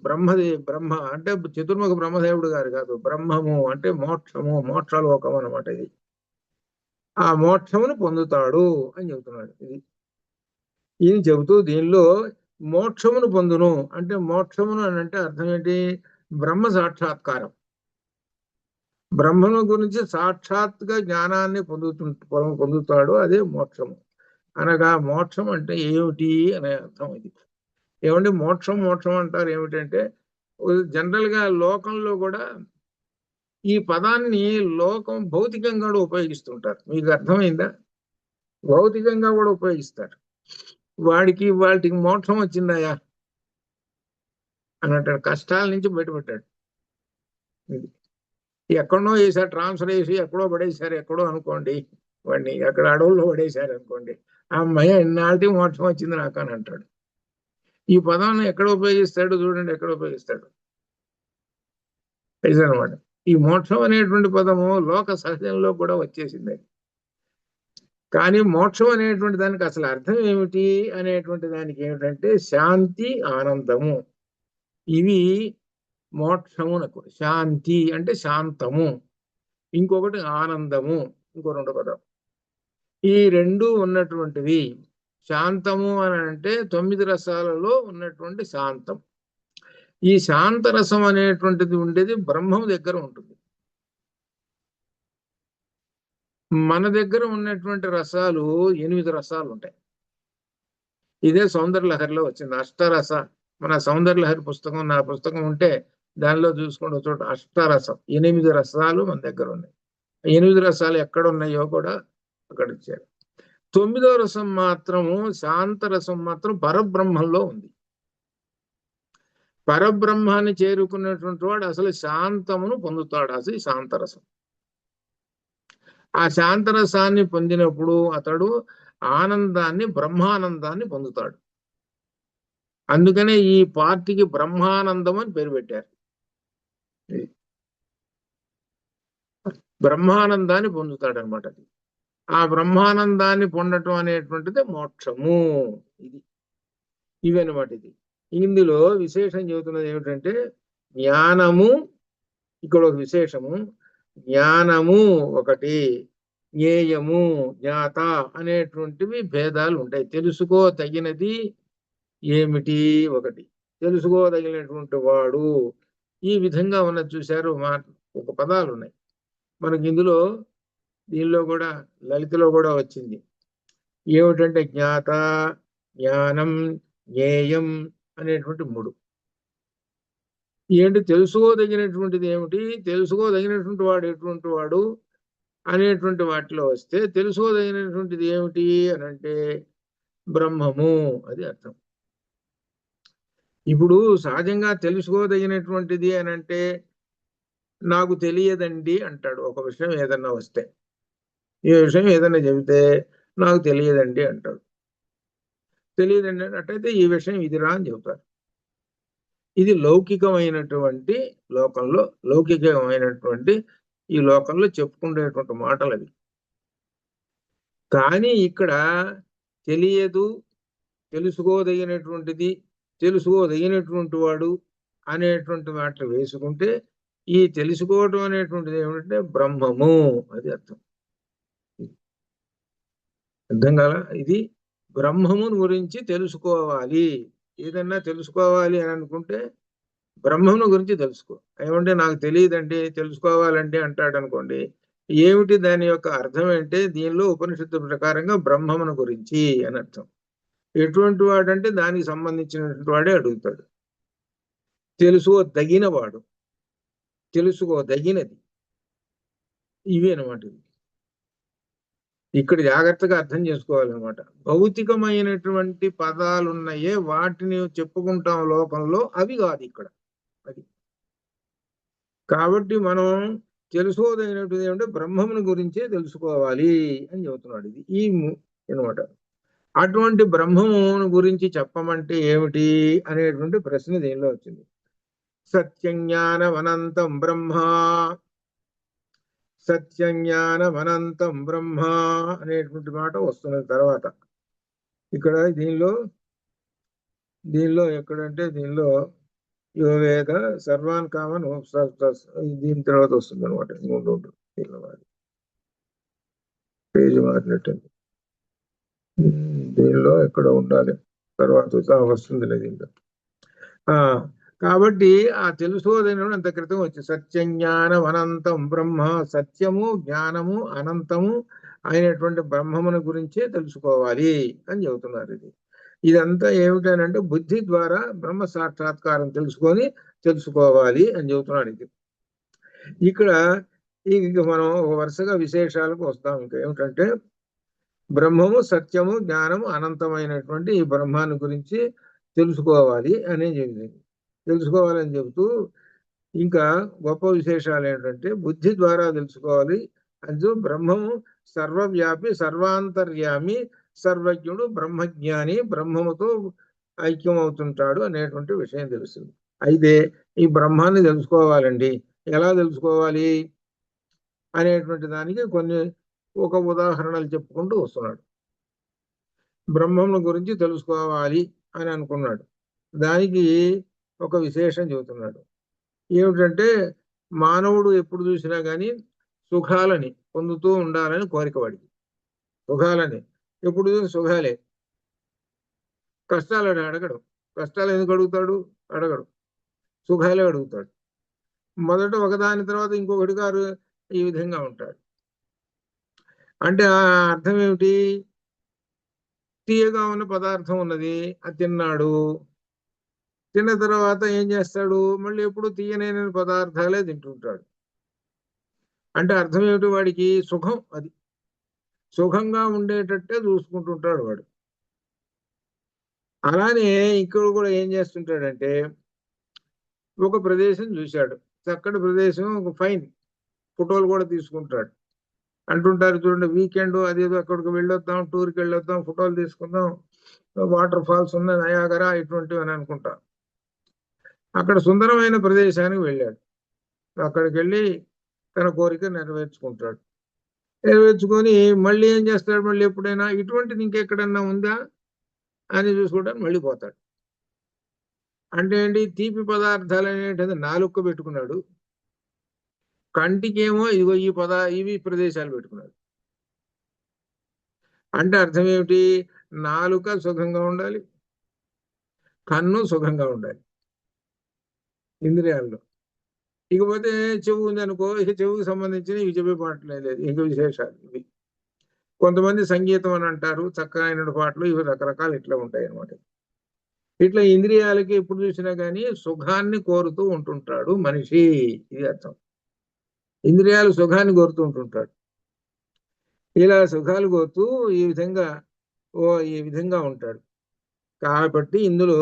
బ్రహ్మ అంటే చతుర్ముఖ బ్రహ్మదేవుడు గారు కాదు, బ్రహ్మము అంటే మోక్షము, మోక్షలోకం అనమాట ఇది. ఆ మోక్షమును పొందుతాడు అని చెబుతున్నాడు. ఇది చెబుతూ దీనిలో మోక్షమును పొందును అంటే మోక్షమును అని అంటే అర్థం ఏంటి? బ్రహ్మ సాక్షాత్కారం. బ్రహ్మను గురించి సాక్షాత్గా జ్ఞానాన్ని పొందుతాడు, అదే మోక్షము. అనగా మోక్షం అంటే ఏమిటి అనే అర్థం ఇది. ఏమంటే మోక్షం మోక్షం అంటారు ఏమిటంటే, జనరల్ గా లోకంలో కూడా ఈ పదాన్ని లోకం భౌతికంగా కూడా ఉపయోగిస్తుంటారు. మీకు అర్థమైందా? భౌతికంగా కూడా ఉపయోగిస్తారు. వాటికి మోక్షం వచ్చిందాయా అని అంటాడు. కష్టాల నుంచి బయటపడ్డాడు. ఎక్కడో వేసారు, ట్రాన్స్ఫర్ చేసి ఎక్కడో పడేశారు, ఎక్కడో అనుకోండి, వాడిని ఎక్కడ అడవుల్లో పడేశారు అనుకోండి, ఆ అమ్మాయి ఇన్నాళ్ళకి మోక్షం వచ్చింది నాకు అని అంటాడు. ఈ పదాన్ని ఎక్కడ ఉపయోగిస్తాడు చూడండి, ఎక్కడ ఉపయోగిస్తాడు అనమాట. ఈ మోక్షం అనేటువంటి పదము లోక సహజంలో కూడా వచ్చేసింది. కానీ మోక్షం అనేటువంటి దానికి అసలు అర్థం ఏమిటి అనేటువంటి దానికి ఏమిటంటే శాంతి, ఆనందము. ఇవి మోక్షమునకు. శాంతి అంటే శాంతము, ఇంకొకటి ఆనందము, ఇంకో రెండు పదం. ఈ రెండు ఉన్నటువంటివి. శాంతము అని అంటే 9 రసాలలో ఉన్నటువంటి శాంతం. ఈ శాంతరసం అనేటువంటిది ఉండేది బ్రహ్మం దగ్గర ఉంటుంది. మన దగ్గర ఉన్నటువంటి రసాలు 8 రసాలు ఉంటాయి. ఇదే సౌందర్యలహరిలో వచ్చింది అష్టరస. మన సౌందర్యలహరి పుస్తకం, నా పుస్తకం ఉంటే దానిలో చూసుకుంటే చోట అష్టరసం, 8 రసాలు మన దగ్గర ఉన్నాయి. 8 రసాలు ఎక్కడ ఉన్నాయో కూడా అక్కడ ఇచ్చారు. 9వ రసం మాత్రము, శాంతరసం మాత్రం పరబ్రహ్మంలో ఉంది. పరబ్రహ్మాన్ని చేరుకున్నటువంటి వాడు అసలు శాంతమును పొందుతాడు, అసలు శాంతరసం. ఆ శాంతరసాన్ని పొందినప్పుడు అతడు ఆనందాన్ని, బ్రహ్మానందాన్ని పొందుతాడు. అందుకనే ఈ పార్టీకి బ్రహ్మానందం అని పేరు పెట్టారు. బ్రహ్మానందాన్ని పొందుతాడు అనమాట. ఆ బ్రహ్మానందాన్ని పొందటం అనేటువంటిది మోక్షము. ఇది ఇవన్నమాట. ఇది ఇందులో విశేషం చెబుతున్నది ఏమిటంటే జ్ఞానము, ఇక్కడ ఒక విశేషము, జ్ఞానము ఒకటి, జ్ఞేయము, జ్ఞాత అనేటువంటివి భేదాలు ఉంటాయి. తెలుసుకోదగినది ఏమిటి ఒకటి, తెలుసుకోదగినటువంటి వాడు, ఈ విధంగా ఉన్నది చూశారు. ఒక పదాలు ఉన్నాయి మనకి ఇందులో. దీనిలో కూడా లలితలో కూడా వచ్చింది. ఏమిటంటే జ్ఞాత, జ్ఞానం, జ్ఞేయం అనేటువంటి మూడు. ఏంటి తెలుసుకోదగినటువంటిది ఏమిటి, తెలుసుకోదగినటువంటి వాడు ఎటువంటి వాడు అనేటువంటి వాటిలో వస్తే తెలుసుకోదగినటువంటిది ఏమిటి అని అంటే బ్రహ్మము, అది అర్థం. ఇప్పుడు సహజంగా తెలుసుకోదగినటువంటిది అని అంటే నాకు తెలియదండి అంటాడు. ఒక విషయం ఏదన్నా వస్తే, ఈ విషయం ఏదన్నా చెబితే నాకు తెలియదండి అంటాడు. తెలియదండి అట్టయితే ఈ విషయం ఇదిరా అని చెబుతారు. ఇది లౌకికమైనటువంటి లోకంలో, లౌకికమైనటువంటి ఈ లోకంలో చెప్పుకునేటువంటి మాటలు అవి. కానీ ఇక్కడ తెలియదు, తెలుసుకోదగినటువంటిది, తెలుసుకోదగినటువంటి వాడు అనేటువంటి మాటలు వేసుకుంటే ఈ తెలుసుకోవటం అనేటువంటిది ఏమిటంటే బ్రహ్మము, అది అర్థం. అర్థం కాల. ఇది బ్రహ్మమును గురించి తెలుసుకోవాలి. ఏదన్నా తెలుసుకోవాలి అని అనుకుంటే బ్రహ్మమును గురించి తెలుసుకో. ఏమంటే నాకు తెలియదండి, తెలుసుకోవాలంటే అంటాడు అనుకోండి, ఏమిటి దాని యొక్క అర్థం అంటే దీనిలో ఉపనిషత్తు ప్రకారంగా బ్రహ్మమును గురించి అని అర్థం. ఎటువంటి వాడంటే దానికి సంబంధించినటువంటి వాడే అడుగుతాడు. తెలుసుకోదగిన వాడు, తెలుసుకోదగినది, ఇవి అనమాట. ఇక్కడ జాగ్రత్తగా అర్థం చేసుకోవాలన్నమాట. భౌతికమైనటువంటి పదాలు ఉన్నాయే వాటిని చెప్పుకుంటాం లోకంలో, అవి కాదు ఇక్కడ. అది కాబట్టి మనం తెలుసుకోదగినటువంటి ఏమంటే బ్రహ్మముని గురించే తెలుసుకోవాలి అని చెబుతున్నాడు. ఇది ఈ అనమాట. అటువంటి బ్రహ్మమును గురించి చెప్పమంటే ఏమిటి అనేటువంటి ప్రశ్న దీనిలో వచ్చింది. సత్యజ్ఞానమనంతం బ్రహ్మ, సత్యజ్ఞానమనంతం బ్రహ్మ అనేటువంటి మాట వస్తున్నది తర్వాత. ఇక్కడ దీనిలో ఎక్కడంటే దీనిలో యోవేద సర్వాన్ కామన్ దీని తర్వాత వస్తుంది అనమాట. పేజీ మారినట్టుంది. దీనిలో ఎక్కడ ఉండాలి, తర్వాత వస్తుంది దీంట్లో. కాబట్టి ఆ తెలుసుకోదైన అంత క్రితం వచ్చి సత్యజ్ఞానం అనంతం బ్రహ్మ, సత్యము, జ్ఞానము, అనంతము అయినటువంటి బ్రహ్మమును గురించే తెలుసుకోవాలి అని చెబుతున్నారు. ఇదంతా ఏమిటనంటే బుద్ధి ద్వారా బ్రహ్మ సాక్షాత్కారం తెలుసుకోవాలి అని చెబుతున్నాడు. ఇక్కడ ఇంక మనం వరుసగా విశేషాలకు వస్తాం. ఇంకా ఏమిటంటే బ్రహ్మము, సత్యము, జ్ఞానము, అనంతమైనటువంటి ఈ బ్రహ్మాన్ని గురించి తెలుసుకోవాలి అని తెలుసుకోవాలని చెబుతూ ఇంకా గొప్ప విశేషాలు ఏంటంటే బుద్ధి ద్వారా తెలుసుకోవాలి అంటూ బ్రహ్మము సర్వవ్యాపి, సర్వాంతర్యామి, సర్వజ్ఞుడు, బ్రహ్మజ్ఞాని, బ్రహ్మముతో ఐక్యం అవుతుంటాడు అనేటువంటి విషయం తెలుస్తుంది. అయితే ఈ బ్రహ్మాన్ని తెలుసుకోవాలండి, ఎలా తెలుసుకోవాలి అనేటువంటి దానికి ఒక ఉదాహరణలు చెప్పుకుంటూ వస్తున్నాడు. బ్రహ్మమును గురించి తెలుసుకోవాలి అని అనుకున్నాడు. దానికి ఒక విశేషం చెబుతున్నాడు. ఏమిటంటే మానవుడు ఎప్పుడు చూసినా కానీ సుఖాలని పొందుతూ ఉండాలని కోరిక వాడికి. సుఖాలని ఎప్పుడు సుఖాలే, కష్టాలని అడగడు. కష్టాలు ఎందుకు అడుగుతాడు? అడగడు, సుఖాలే అడుగుతాడు. మొదట ఒకదాని తర్వాత ఇంకొకటి గారు ఈ విధంగా ఉంటాడు. అంటే ఆ అర్థం ఏమిటి? తీయగా ఉన్న పదార్థం ఉన్నది, అది తిన్నాడు. తిన్న తర్వాత ఏం చేస్తాడు? మళ్ళీ ఎప్పుడు తీయనైన పదార్థాలే తింటుంటాడు. అంటే అర్థం ఏమిటి? వాడికి సుఖం, అది సుఖంగా ఉండేటట్టే చూసుకుంటుంటాడు వాడు. అలానే ఇక్కడ కూడా ఏం చేస్తుంటాడంటే ఒక ప్రదేశం చూశాడు, చక్కటి ప్రదేశం, ఒక ఫైన్ ఫోటోలు కూడా తీసుకుంటాడు. అంటుంటారు చూడండి, వీకెండ్ అదేదో అక్కడికి వెళ్ళొద్దాం, టూర్కి వెళ్ళొద్దాం, ఫోటోలు తీసుకుందాం, వాటర్ ఫాల్స్ ఉన్న నయాగరా ఇటువంటివి అని అనుకుంటా. అక్కడ సుందరమైన ప్రదేశానికి వెళ్ళాడు. అక్కడికి వెళ్ళి తన కోరిక నెరవేర్చుకుంటాడు. నెరవేర్చుకొని మళ్ళీ ఏం చేస్తాడు, మళ్ళీ ఎప్పుడైనా ఇటువంటిది ఇంకెక్కడన్నా ఉందా అని చూసుకోవడానికి మళ్ళీ పోతాడు. అంటే ఏంటి, తీపి పదార్థాలు అనేటిది నాలుక పెట్టుకున్నాడు, కంటికేమో ఇదిగో ఇవి ప్రదేశాలు పెట్టుకున్నాడు. అంటే అర్థం ఏమిటి, నాలుక సుఖంగా ఉండాలి, కన్ను సుఖంగా ఉండాలి ఇంద్రియాల్లో. ఇకపోతే చెవు ఉంది అనుకో, ఇక చెవుకు సంబంధించిన ఇవి చెప్పే పాటలే లేదు, ఇక విశేషాలు ఇవి. కొంతమంది సంగీతం అని అంటారు, చక్కనైన పాటలు, ఇవి రకరకాలు ఇట్లా ఉంటాయి అన్నమాట. ఇట్లా ఇంద్రియాలకి ఎప్పుడు చూసినా కానీ సుఖాన్ని కోరుతూ ఉంటుంటాడు మనిషి, ఇది అర్థం. ఇంద్రియాలు సుఖాన్ని కోరుతూ ఉంటుంటాడు. ఇలా సుఖాలు కోరుతూ ఈ విధంగా ఉంటాడు. కాబట్టి ఇందులో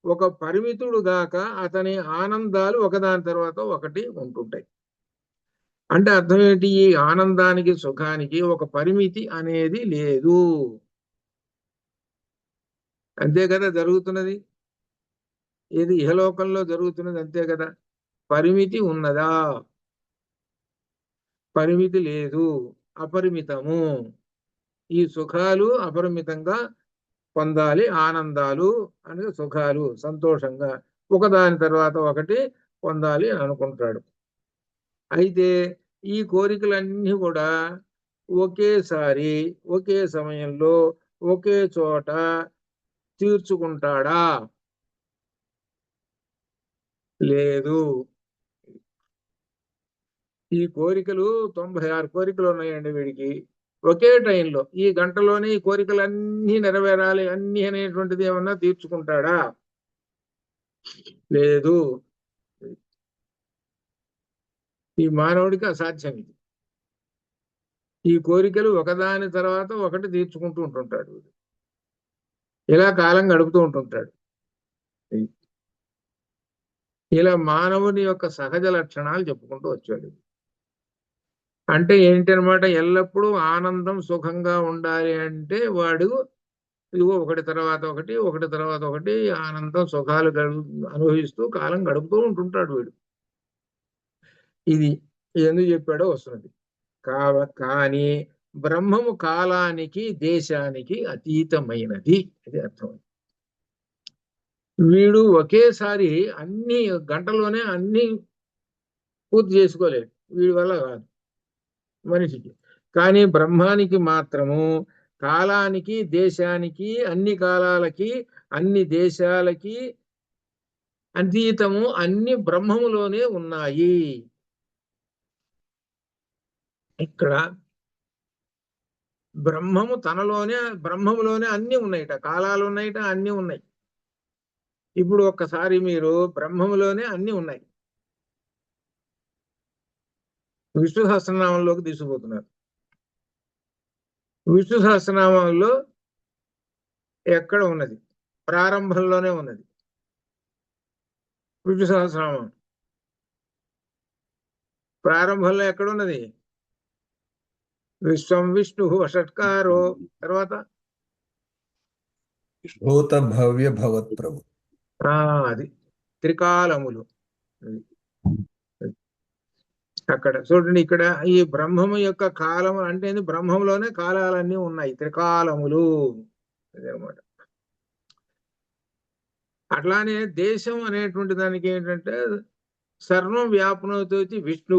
ఒక పరిమితుడు గాక అతని ఆనందాలు ఒకదాని తర్వాత ఒకటి ఉంటుంటాయి. అంటే అర్థం ఏంటి, ఈ ఆనందానికి సుఖానికి ఒక పరిమితి అనేది లేదు. అంతే కదా జరుగుతున్నది, ఏది ఇహలోకంలో జరుగుతున్నది అంతే కదా. పరిమితి ఉన్నదా, పరిమితి లేదు, అపరిమితము. ఈ సుఖాలు అపరిమితంగా పొందాలి, ఆనందాలు అనగా సుఖాలు సంతోషంగా ఒకదాని తర్వాత ఒకటి పొందాలి అని అనుకుంటాడు. అయితే ఈ కోరికలన్నీ కూడా ఒకేసారి ఒకే సమయంలో ఒకే చోట తీర్చుకుంటాడా, లేదు. ఈ కోరికలు 96 కోరికలు ఉన్నాయండి వీడికి. ఒకే టైంలో ఈ గంటలోనే ఈ కోరికలు అన్నీ నెరవేరాలి అన్ని అనేటువంటిది ఏమన్నా తీర్చుకుంటాడా, లేదు. ఈ మానవుడికి అసాధ్యం ఇది. ఈ కోరికలు ఒకదాని తర్వాత ఒకటి తీర్చుకుంటూ ఉంటుంటాడు, ఇలా కాలం గడుపుతూ ఉంటుంటాడు. ఇలా మానవుని యొక్క సహజ లక్షణాలు చెప్పుకుంటూ వచ్చాడు. అంటే ఏంటనమాట, ఎల్లప్పుడూ ఆనందం సుఖంగా ఉండాలి అంటే వాడు ఇదిగో ఒకటి తర్వాత ఒకటి ఒకటి తర్వాత ఒకటి ఆనందం సుఖాలు అనుభవిస్తూ కాలం గడుపుతూ ఉంటుంటాడు వీడు. ఇది ఎందుకు చెప్పాడో వస్తున్నది. కానీ బ్రహ్మము కాలానికి దేశానికి అతీతమైనది, అది అర్థం. వీడు ఒకేసారి అన్ని గంటలోనే అన్ని పూర్తి చేసుకోలేడు, వీడి వల్ల కాదు మనిషికి. కానీ బ్రహ్మానికి మాత్రము కాలానికి దేశానికి అన్ని కాలాలకి అన్ని దేశాలకి అతీతము, అన్ని బ్రహ్మములోనే ఉన్నాయి. ఇక్కడ బ్రహ్మములోనే అన్ని ఉన్నాయిట, కాలాలు ఉన్నాయిట, అన్ని ఉన్నాయి. ఇప్పుడు ఒక్కసారి మీరు బ్రహ్మములోనే అన్ని ఉన్నాయి, విష్ణు సహస్రనామంలోకి తీసుకుపోతున్నారు. విష్ణు సహస్రనామంలో ఎక్కడ ఉన్నది, ప్రారంభంలోనే ఉన్నది విష్ణు సహస్రనామం. ప్రారంభంలో ఎక్కడున్నది, విశ్వం విష్ణు షట్కారో, తర్వాత భూత భవ్య భవత్ ప్రభు, అది త్రికాలములు. అక్కడ చూడండి, ఇక్కడ ఈ బ్రహ్మము యొక్క కాలము అంటే బ్రహ్మంలోనే కాలాలన్నీ ఉన్నాయి, త్రికాలములు అదనమాట. అట్లానే దేశం అనేటువంటి దానికి ఏంటంటే సర్వం వ్యాపనోతోతి విష్ణు,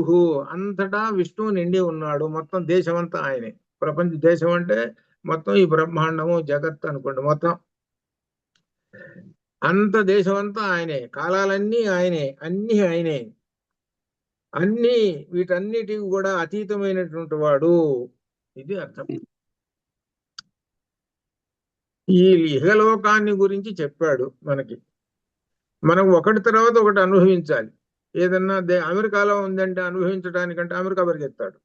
అంతటా విష్ణువు నిండి ఉన్నాడు, మొత్తం దేశం అంతా ఆయనే. ప్రపంచ దేశం అంటే మొత్తం ఈ బ్రహ్మాండము జగత్ అనుకోండి, మొత్తం అంత దేశం అంతా ఆయనే, కాలాలన్నీ ఆయనే, అన్ని ఆయనే, అన్ని వీటన్నిటికి కూడా అతీతమైనటువంటి వాడు, ఇది అర్థం. ఈ ఇహలోకాన్ని గురించి చెప్పాడు మనకి. మనం ఒకటి తర్వాత ఒకటి అనుభవించాలి. ఏదన్నా అమెరికాలో ఉందంటే అనుభవించడానికంటే అమెరికా పరిగెత్తాడు.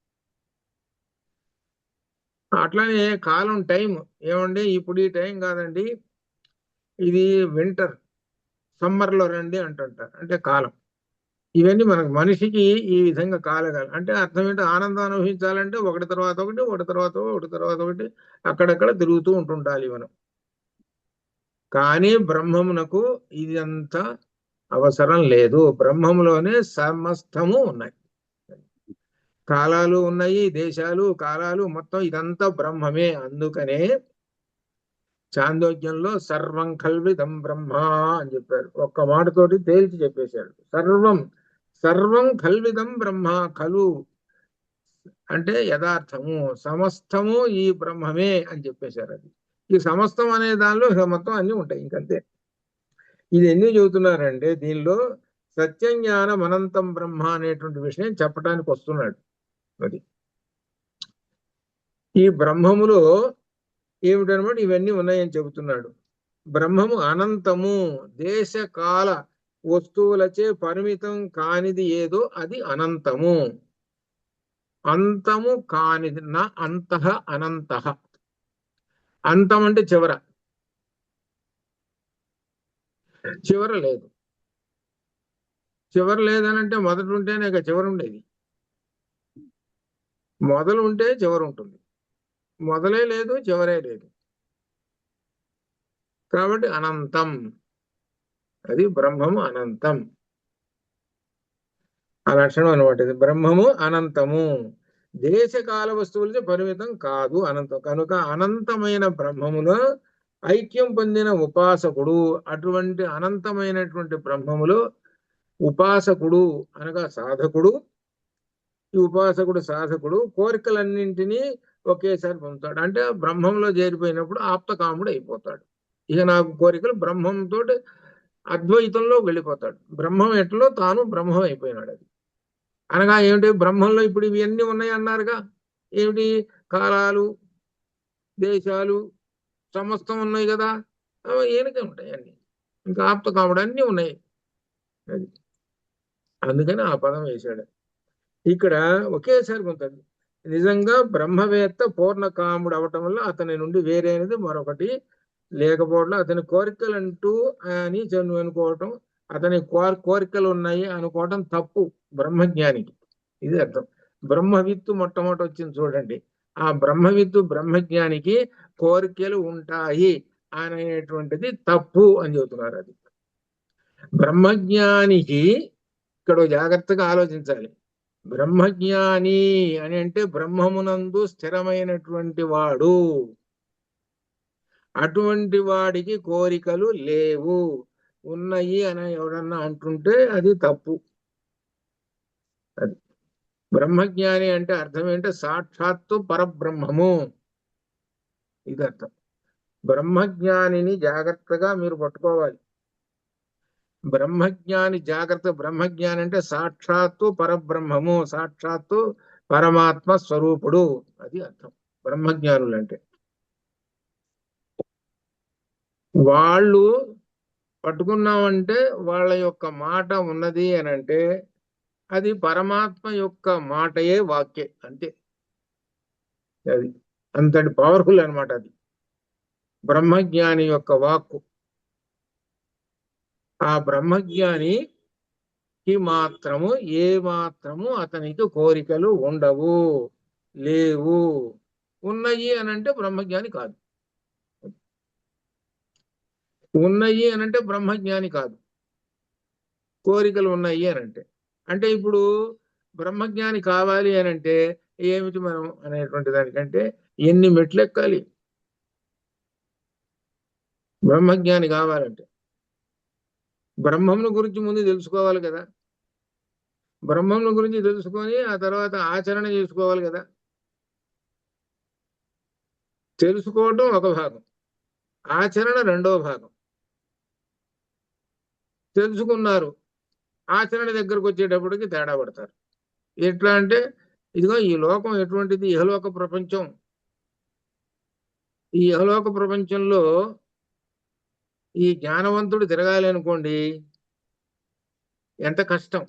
అట్లానే కాలం టైం ఏమండి, ఇప్పుడు ఈ టైం కాదండి, ఇది వింటర్, సమ్మర్లో రండి అంటుంటారు, అంటే కాలం. ఇవన్నీ మనకు మనిషికి ఈ విధంగా కాలగాలి అంటే అర్థం ఏంటో, ఆనందం అనుభవించాలంటే ఒకటి తర్వాత ఒకటి, ఒకటి తర్వాత ఒకటి తర్వాత ఒకటి అక్కడక్కడ తిరుగుతూ ఉంటుండాలి మనం. కానీ బ్రహ్మమునకు ఇదంతా అవసరం లేదు. బ్రహ్మములోనే సమస్తము ఉన్నాయి. కాలాలు ఉన్నాయి, దేశాలు, కాలాలు, మొత్తం ఇదంతా బ్రహ్మమే. అందుకనే చాందోగ్యంలో సర్వం కల్విదం బ్రహ్మ అని చెప్పారు. ఒక్క మాటతోటి తేల్చి చెప్పేశాడు. సర్వం సర్వం కల్విదం బ్రహ్మ. కలు అంటే యథార్థము, సమస్తము ఈ బ్రహ్మమే అని చెప్పేశారు. అది ఈ సమస్తం అనే దానిలో మొత్తం అన్ని ఉంటాయి, ఇంకంతే. ఇది ఎందుకు చెబుతున్నారంటే దీనిలో సత్యం జ్ఞానం అనంతం బ్రహ్మ అనేటువంటి విషయం చెప్పడానికి వస్తున్నాడు. అది ఈ బ్రహ్మములో ఏమిటనమాట ఇవన్నీ ఉన్నాయని చెబుతున్నాడు. బ్రహ్మము అనంతము, దేశకాల వస్తువులచే పరిమితం కానిది ఏదో అది అనంతము. అంతము కానిది నా అంతః అనంతః. అంతం అంటే చివర, చివర లేదు. చివర లేదనంటే మొదటి ఉంటేనే ఇక చివర ఉండేది. మొదలు ఉంటే చివర ఉంటుంది, మొదలే లేదు చివరే లేదు. కాబట్టి అనంతం, అది బ్రహ్మము అనంతం. ఆ లక్షణం అనమాట ఇది. బ్రహ్మము అనంతము, దేశకాల వస్తువులతో పరిమితం కాదు, అనంతం. కనుక అనంతమైన బ్రహ్మములో ఐక్యం పొందిన ఉపాసకుడు, అటువంటి అనంతమైనటువంటి బ్రహ్మములో ఉపాసకుడు అనగా సాధకుడు, ఈ ఉపాసకుడు సాధకుడు కోరికలన్నింటినీ ఒకేసారి పొందుతాడు. అంటే బ్రహ్మంలో చేరిపోయినప్పుడు ఆప్తకాముడు అయిపోతాడు. ఇక నాకు కోరికలు బ్రహ్మంతో అద్వైతంలో వెళ్ళిపోతాడు. బ్రహ్మం ఎట్లో తాను బ్రహ్మం అయిపోయినాడు. అది అనగా ఏమిటి, బ్రహ్మంలో ఇప్పుడు ఇవన్నీ ఉన్నాయి అన్నారుగా, ఏమిటి, కాలాలు, దేశాలు, సమస్తం ఉన్నాయి కదా, ఏనికే ఉంటాయి అన్ని, ఇంకా ఆప్తకాముడు అన్నీ ఉన్నాయి. అది అందుకని ఆ పదం వేశాడు. ఇక్కడ ఒకేసారి పొందుతాడు. నిజంగా బ్రహ్మవేత్త పూర్ణకాముడు అవటం వల్ల అతని నుండి వేరేది మరొకటి లేకపోవడం, అతని కోరికలు అంటూ అని అనుకోవటం, అతని కోరికలు ఉన్నాయి అనుకోవటం తప్పు బ్రహ్మజ్ఞానికి. ఇది అర్థం. బ్రహ్మవిత్తు మొట్టమొదటి వచ్చింది చూడండి. ఆ బ్రహ్మవిత్తు బ్రహ్మజ్ఞానికి కోరికలు ఉంటాయి అనేటువంటిది తప్పు అని చెబుతున్నారు. అది బ్రహ్మజ్ఞానికి ఇక్కడ జాగ్రత్తగా ఆలోచించాలి. బ్రహ్మజ్ఞాని అని అంటే బ్రహ్మమునందు స్థిరమైనటువంటి వాడు. అటువంటి వాడికి కోరికలు లేవు, ఉన్నాయి అని ఎవడన్నా అంటుంటే అది తప్పు. అది బ్రహ్మజ్ఞాని అంటే అర్థం ఏంటంటే సాక్షాత్తు పరబ్రహ్మము, ఇది అర్థం. బ్రహ్మజ్ఞానిని జాగ్రత్తగా మీరు పట్టుకోవాలి. బ్రహ్మజ్ఞాని జాగ్రత్త. బ్రహ్మజ్ఞాని అంటే సాక్షాత్తు పరబ్రహ్మము, సాక్షాత్తు పరమాత్మ స్వరూపుడు, అది అర్థం బ్రహ్మజ్ఞానులు అంటే. వాళ్ళు పట్టుకున్నామంటే వాళ్ళ యొక్క మాట ఉన్నది అని అంటే అది పరమాత్మ యొక్క మాటయే వాక్యే, అంతే. అది అంతటి పవర్ఫుల్ అనమాట అది బ్రహ్మజ్ఞాని యొక్క వాక్కు. ఆ బ్రహ్మజ్ఞానికి మాత్రము ఏ మాత్రము అతనికి కోరికలు ఉండవు, లేవు. ఉన్నాయి అనంటే బ్రహ్మజ్ఞాని కాదు. ఉన్నాయి అనంటే బ్రహ్మజ్ఞాని కాదు. కోరికలు ఉన్నాయి అనంటే, అంటే ఇప్పుడు బ్రహ్మజ్ఞాని కావాలి అనంటే ఏమిటి మనం అనేటువంటి దానికంటే ఎన్ని మెట్లు ఎక్కాలి బ్రహ్మజ్ఞాని కావాలంటే. బ్రహ్మమును గురించి ముందు తెలుసుకోవాలి కదా. బ్రహ్మమును గురించి తెలుసుకొని ఆ తర్వాత ఆచరణ చేసుకోవాలి కదా. తెలుసుకోవటం ఒక భాగం, ఆచరణ రెండవ భాగం. తెలుసుకున్నారు, ఆచరణ దగ్గరకు వచ్చేటప్పటికి తేడా పడతారు. ఎట్లా అంటే ఇదిగో ఈ లోకం ఎటువంటిది, ఇహలోక ప్రపంచం. ఈ ఇహలోక ప్రపంచంలో ఈ జ్ఞానవంతుడు తిరగాలి అనుకోండి, ఎంత కష్టం.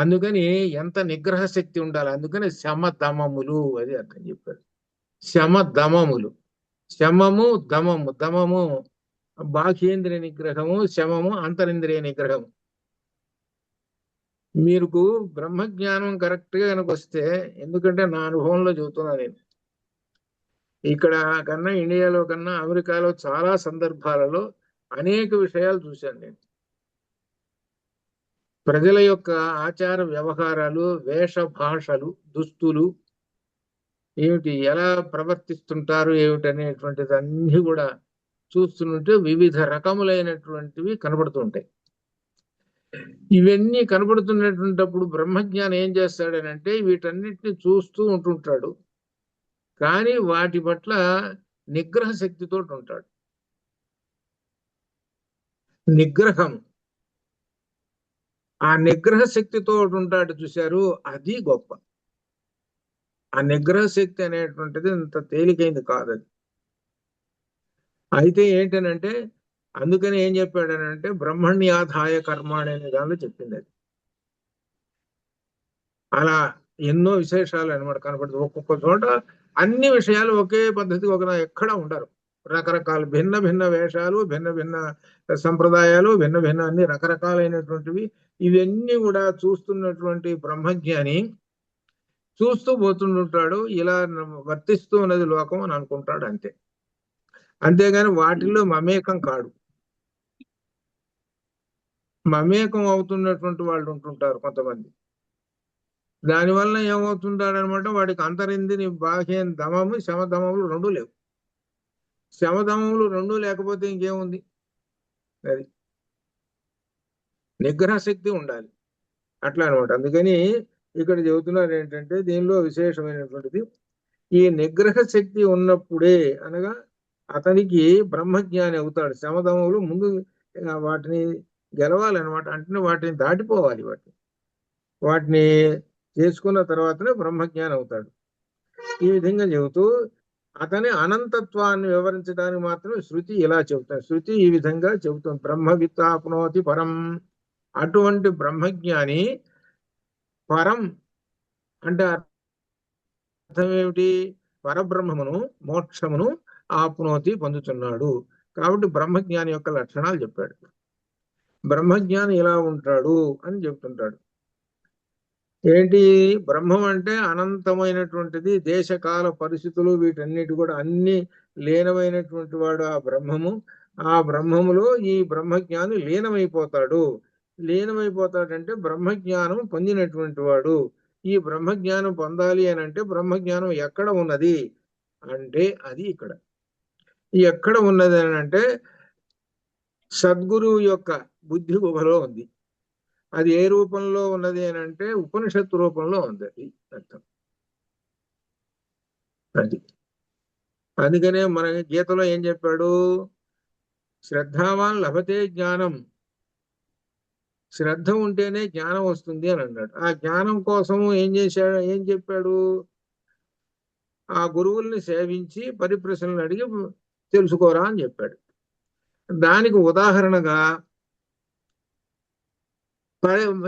అందుకని ఎంత నిగ్రహ శక్తి ఉండాలి. అందుకని శమదమములు, అది అర్థం చెప్పారు. శమదమములు, శమము దమము. దమము బాహ్యేంద్రియ నిగ్రహము, శమము, అంతరింద్రియ నిగ్రహము. మీకు బ్రహ్మజ్ఞానం కరెక్ట్ గా కనుక వస్తే, ఎందుకంటే నా అనుభవంలో చెబుతున్నా నేను, ఇక్కడ కన్నా ఇండియాలో కన్నా అమెరికాలో చాలా సందర్భాలలో అనేక విషయాలు చూశాను నేను. ప్రజల యొక్క ఆచార వ్యవహారాలు, వేష భాషలు, దుస్తులు ఏమిటి, ఎలా ప్రవర్తిస్తుంటారు ఏమిటి అనేటువంటిది అన్ని కూడా చూస్తుంటే వివిధ రకములైనటువంటివి కనబడుతుంటాయి. ఇవన్నీ కనబడుతున్నటువంటిప్పుడు బ్రహ్మజ్ఞానం ఏం చేస్తాడనంటే వీటన్నిటిని చూస్తూ ఉంటుంటాడు, కానీ వాటి పట్ల నిగ్రహ శక్తితో ఉంటాడు. నిగ్రహం, ఆ నిగ్రహ శక్తితో ఉంటాడు చూశారు, అది గొప్ప. ఆ నిగ్రహ శక్తి అనేటువంటిది ఇంత తేలికైంది కాదు అది. అయితే ఏంటనంటే అందుకని ఏం చెప్పాడనంటే బ్రహ్మణ్యాధాయ కర్మాణి అనే దానిలో చెప్పింది అది. అలా ఎన్నో విశేషాలు అనమాట కనపడుతుంది. ఒక్కొక్క చోట అన్ని విషయాలు ఒకే పద్ధతి ఎక్కడ ఉండరు. రకరకాల భిన్న భిన్న వేషాలు, భిన్న భిన్న సంప్రదాయాలు, భిన్న భిన్న అన్ని రకరకాలైనటువంటివి. ఇవన్నీ కూడా చూస్తున్నటువంటి బ్రహ్మజ్ఞాని చూస్తూ పోతుంటాడు, ఇలా వర్తిస్తూ ఉన్నది లోకం అని అనుకుంటాడు అంతే. అంతేగాని వాటిల్లో మమేకం కాడు. మమేకం అవుతున్నటువంటి వాళ్ళు ఉంటుంటారు కొంతమంది. దానివల్ల ఏమవుతుంటాడనమాట, వాడికి అంతరింద్రియ బాహ్య దమము, శమధమములు రెండూ లేవు. శమధమములు రెండూ లేకపోతే ఇంకేముంది, అది నిగ్రహ శక్తి ఉండాలి. అట్లా అనమాట. అందుకని ఇక్కడ చెబుతున్నారు ఏంటంటే దీనిలో విశేషమైనటువంటిది, ఈ నిగ్రహ శక్తి ఉన్నప్పుడే అనగా అతనికి బ్రహ్మజ్ఞాని అవుతాడు. శమధమములు ముందు వాటిని గెలవాలన్నమాట, అంటే వాటిని దాటిపోవాలి. వాటిని చేసుకున్న తర్వాతనే బ్రహ్మజ్ఞాని అవుతాడు. ఈ విధంగా చెబుతూ అతని అనంతత్వాన్ని వివరించడానికి మాత్రమే శృతి ఇలా చెబుతాడు. శృతి ఈ విధంగా చెబుతుంది, బ్రహ్మవిత్తాప్నోతి పరం. అటువంటి బ్రహ్మజ్ఞాని పరం అంటే అర్థం ఏమిటి, పరబ్రహ్మమును, మోక్షమును ఆప్నోతి పొందుతున్నాడు. కాబట్టి బ్రహ్మజ్ఞాని యొక్క లక్షణాలు చెప్పాడు. బ్రహ్మజ్ఞాని ఇలా ఉంటాడు అని చెప్తుంటాడు. ఏంటి, బ్రహ్మం అంటే అనంతమైనటువంటిది, దేశకాల పరిస్థితులు వీటన్నిటి కూడా అన్ని లీనమైనటువంటి వాడు ఆ బ్రహ్మము. ఆ బ్రహ్మములో ఈ బ్రహ్మజ్ఞాని లీనమైపోతాడు. లీనమైపోతాడంటే బ్రహ్మజ్ఞానం పొందినటువంటి వాడు. ఈ బ్రహ్మజ్ఞానం పొందాలి అని అంటే బ్రహ్మజ్ఞానం ఎక్కడ ఉన్నది అంటే అది ఇక్కడ. ఎక్కడ ఉన్నది అని అంటే సద్గురువు యొక్క బుద్ధి గుహలో ఉంది. అది ఏ రూపంలో ఉన్నది అని అంటే ఉపనిషత్తు రూపంలో ఉంది. అది అర్థం. అది అందుకనే మన గీతలో ఏం చెప్పాడు, శ్రద్ధావాన్ లభతే జ్ఞానం. శ్రద్ధ ఉంటేనే జ్ఞానం వస్తుంది అని అన్నాడు. ఆ జ్ఞానం కోసం ఏం చెప్పాడు, ఆ గురువుల్ని సేవించి పరిప్రశ్నలు అడిగి తెలుసుకోరా అని చెప్పాడు. దానికి ఉదాహరణగా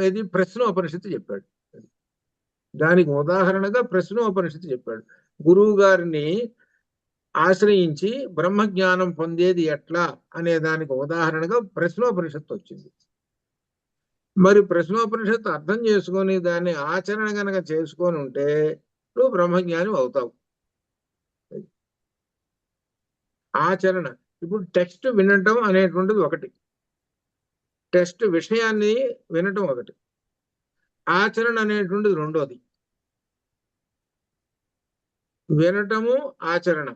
ఇది ప్రశ్నోపనిషత్తు చెప్పాడు. దానికి ఉదాహరణగా ప్రశ్నోపనిషత్తు చెప్పాడు. గురువు గారిని ఆశ్రయించి బ్రహ్మజ్ఞానం పొందేది ఎట్లా అనే దానికి ఉదాహరణగా ప్రశ్నోపనిషత్తు వచ్చింది. మరి ప్రశ్నోపనిషత్తు అర్థం చేసుకొని దాన్ని ఆచరణ గనక చేసుకొని ఉంటే నువ్వు బ్రహ్మజ్ఞాని అవుతావు. ఆచరణ, ఇప్పుడు టెక్స్ట్ వినటం అనేటువంటిది ఒకటి, టెక్స్ట్ విషయాన్ని వినటం ఒకటి, ఆచరణ అనేటువంటిది రెండోది. వినటము, ఆచరణ.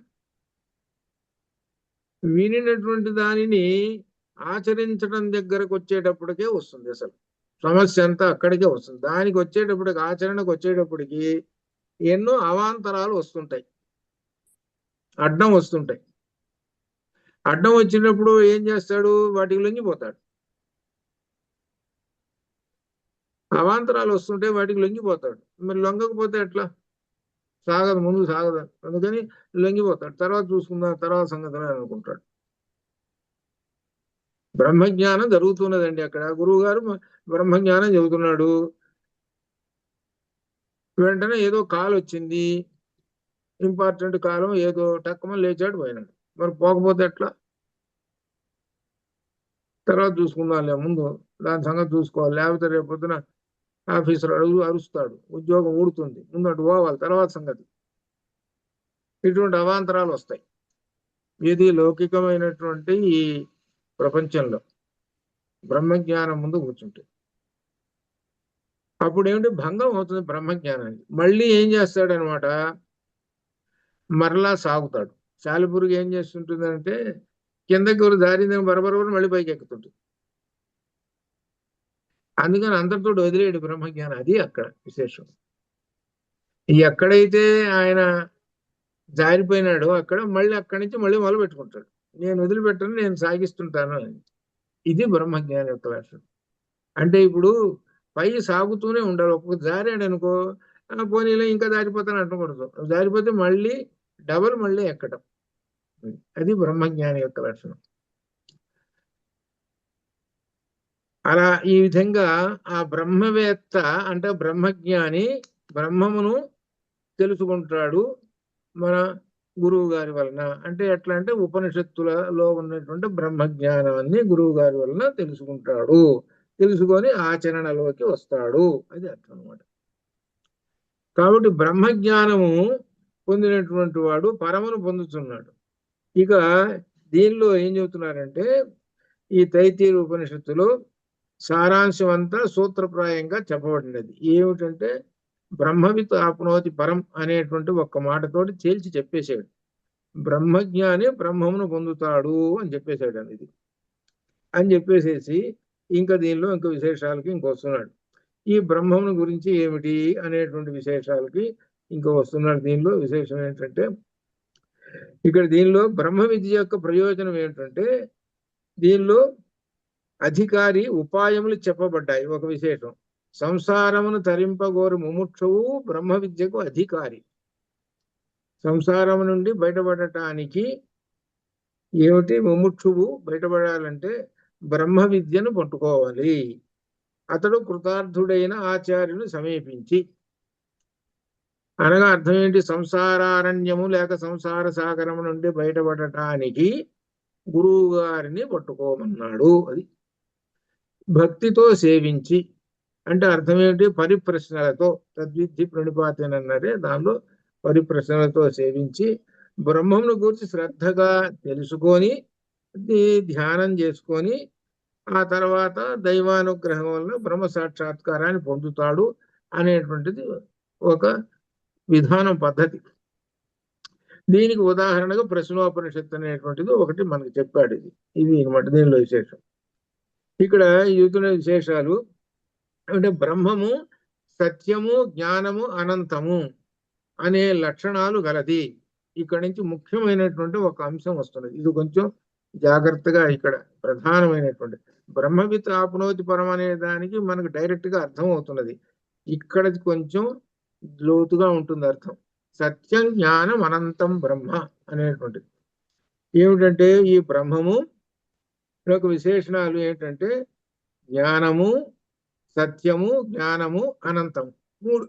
వినినటువంటి దానిని ఆచరించడం దగ్గరకు వచ్చేటప్పటికే వస్తుంది అసలు సమస్య అంతా, అక్కడికే వస్తుంది. దానికి వచ్చేటప్పటికి, ఆచరణకు వచ్చేటప్పటికి ఎన్నో అవాంతరాలు వస్తుంటాయి, అడ్డం వస్తుంటాయి. అడ్డం వచ్చినప్పుడు ఏం చేస్తాడు, వాటికి లొంగిపోతాడు. అవాంతరాలు వస్తుంటే వాటికి లొంగిపోతాడు. మరి లొంగకపోతే ఎట్లా, సాగదు, ముందు సాగదు. అందుకని లొంగిపోతాడు, తర్వాత చూసుకుందాం, తర్వాత సంగతులు అనుకుంటాడు. బ్రహ్మజ్ఞానం జరుగుతున్నదండి అక్కడ. గురువు గారు బ్రహ్మజ్ఞానం చెబుతున్నాడు, వెంటనే ఏదో కాల్ వచ్చింది, ఇంపార్టెంట్ కాలం, ఏదో టక్కమని లేచాడు పోయినాడు. మరి పోకపోతే ఎట్లా, తర్వాత చూసుకుందాంలే, ముందు దాని సంగతి చూసుకోవాలి. లేకపోతే రేపు పొద్దున ఆఫీసర్ అరుస్తాడు, ఉద్యోగం ఊడుతుంది, ముందు అటు పోవాలి, తర్వాత సంగతి. ఇటువంటి అవాంతరాలు వస్తాయి ఇది లౌకికమైనటువంటి ఈ ప్రపంచంలో బ్రహ్మజ్ఞానం ముందు కూర్చుంటే. అప్పుడు ఏమిటి, భంగం అవుతుంది బ్రహ్మజ్ఞానానికి. మళ్ళీ ఏం చేస్తాడనమాట, మరలా సాగుతాడు. సాలిపురుగు ఏం చేస్తుంటుంది అంటే కిందకి ఒక దారి బరబరబరు మళ్ళీ పైకి ఎక్కుతుంటుంది. అందుకని అంతటితో వదిలేడు బ్రహ్మజ్ఞానం. అది అక్కడ విశేషం. ఎక్కడైతే ఆయన జారిపోయినాడో అక్కడ మళ్ళీ అక్కడి నుంచి మళ్ళీ మొదలు పెట్టుకుంటాడు. నేను వదిలిపెట్టను, నేను సాగిస్తుంటాను అని. ఇది బ్రహ్మజ్ఞానం యొక్క లక్షణం. అంటే ఇప్పుడు పై సాగుతూనే ఉండాలి. ఒక్కొక్క జారాడు అనుకో, పోనీలో ఇంకా జారిపోతాను అంటకూడదు. జారిపోతే మళ్ళీ డబల్ మళ్ళీ ఎక్కడం. అది బ్రహ్మజ్ఞాని యొక్క లక్షణం. అలా ఈ విధంగా ఆ బ్రహ్మవేత్త అంటే బ్రహ్మజ్ఞాని బ్రహ్మమును తెలుసుకుంటాడు మన గురువు గారి వలన. అంటే ఎట్లా అంటే ఉపనిషత్తులలో ఉన్నటువంటి బ్రహ్మజ్ఞానాన్ని గురువు గారి వలన తెలుసుకుంటాడు. తెలుసుకొని ఆచరణలోకి వస్తాడు. అది అర్థం అన్నమాట. కాబట్టి బ్రహ్మజ్ఞానము పొందినటువంటి వాడు పరమును పొందుతున్నాడు. ఇక దీనిలో ఏం చెబుతున్నారంటే ఈ తైత్తీర ఉపనిషత్తులో సారాంశం అంతా సూత్రప్రాయంగా చెప్పబడినది. ఏమిటంటే బ్రహ్మవిత్ ఆప్నోతి పరం అనేటువంటి ఒక్క మాటతోటి తేల్చి చెప్పేశాడు. బ్రహ్మజ్ఞాని బ్రహ్మమును పొందుతాడు అని చెప్పేశాడు. అనేది అని చెప్పేసేసి ఇంకా దీనిలో ఇంకా విశేషాలకి ఇంకొస్తున్నాడు. ఈ బ్రహ్మమును గురించి ఏమిటి అనేటువంటి విశేషాలకి ఇంకా వస్తున్నాడు. దీనిలో విశేషం ఏంటంటే ఇక్కడ దీనిలో బ్రహ్మ విద్య యొక్క ప్రయోజనం ఏంటంటే దీనిలో అధికారి ఉపాయములు చెప్పబడ్డాయి. ఒక విశేషం, సంసారమును తరింపగోరు ముముక్షువు బ్రహ్మ విద్యకు అధికారి. సంసారము నుండి బయటపడటానికి ఏమిటి, ముముక్షువు బయటపడాలంటే బ్రహ్మ విద్యను పట్టుకోవాలి. అతడు కృతార్థుడైన ఆచార్యుని సమీపించి, అనగా అర్థం ఏంటి, సంసారారణ్యము లేక సంసార సాగరము నుండి బయటపడటానికి గురువు గారిని పట్టుకోమన్నాడు. అది భక్తితో సేవించి అంటే అర్థం ఏంటి, పరిప్రశ్నలతో, తద్విద్ధి ప్రణిపాతేనన్నారే దానిలో పరిప్రశ్నలతో సేవించి బ్రహ్మమును గురించి శ్రద్ధగా తెలుసుకొని ధ్యానం చేసుకొని ఆ తర్వాత దైవానుగ్రహం వల్ల బ్రహ్మ సాక్షాత్కారాన్ని పొందుతాడు అనేటువంటిది ఒక విధానం, పద్ధతి. దీనికి ఉదాహరణగా ప్రశ్నోపనిషత్తు అనేటువంటిది ఒకటి మనకు చెప్పాడు. ఇది అనమాట దీనిలో విశేషం. ఇక్కడ యూతున్న విశేషాలు అంటే బ్రహ్మము సత్యము, జ్ఞానము, అనంతము అనే లక్షణాలు గలది. ఇక్కడి నుంచి ముఖ్యమైనటువంటి ఒక అంశం వస్తున్నది. ఇది కొంచెం జాగ్రత్తగా ఇక్కడ ప్రధానమైనటువంటి బ్రహ్మవిత్ ఆప్నోతి పరం అనే దానికి మనకు డైరెక్ట్ గా అర్థం అవుతున్నది. ఇక్కడ కొంచెం లోతుగా ఉంటుంది అర్థం. సత్యం, జ్ఞానం, అనంతం బ్రహ్మ అనేటువంటిది ఏమిటంటే ఈ బ్రహ్మము యొక్క విశేషణాలు ఏంటంటే జ్ఞానము, సత్యము, జ్ఞానము, అనంతము. మూడు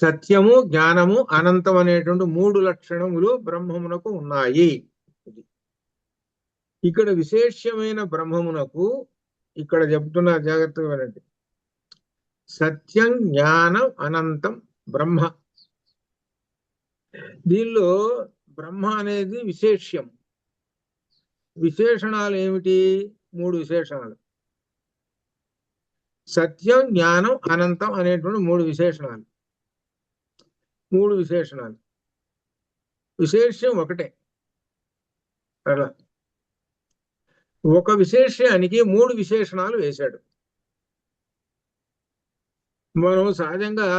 సత్యము, జ్ఞానము, అనంతం అనేటువంటి మూడు లక్షణములు బ్రహ్మమునకు ఉన్నాయి. ఇక్కడ విశేషమైన బ్రహ్మమునకు ఇక్కడ చెప్తున్న జాగ్రత్తగా వినండి. సత్యం, జ్ఞానం, అనంతం బ్రహ్మ. దీనిలో బ్రహ్మ అనేది విశేష్యం. విశేషణాలు ఏమిటి, మూడు విశేషణాలు. సత్యం, జ్ఞానం, అనంతం అనేటువంటి మూడు విశేషణాలు. మూడు విశేషణాలు. విశేష్యం ఒకటే. అలా ఒక విశేష్యానికి మూడు విశేషణాలు వేశాడు. మనం సహజంగా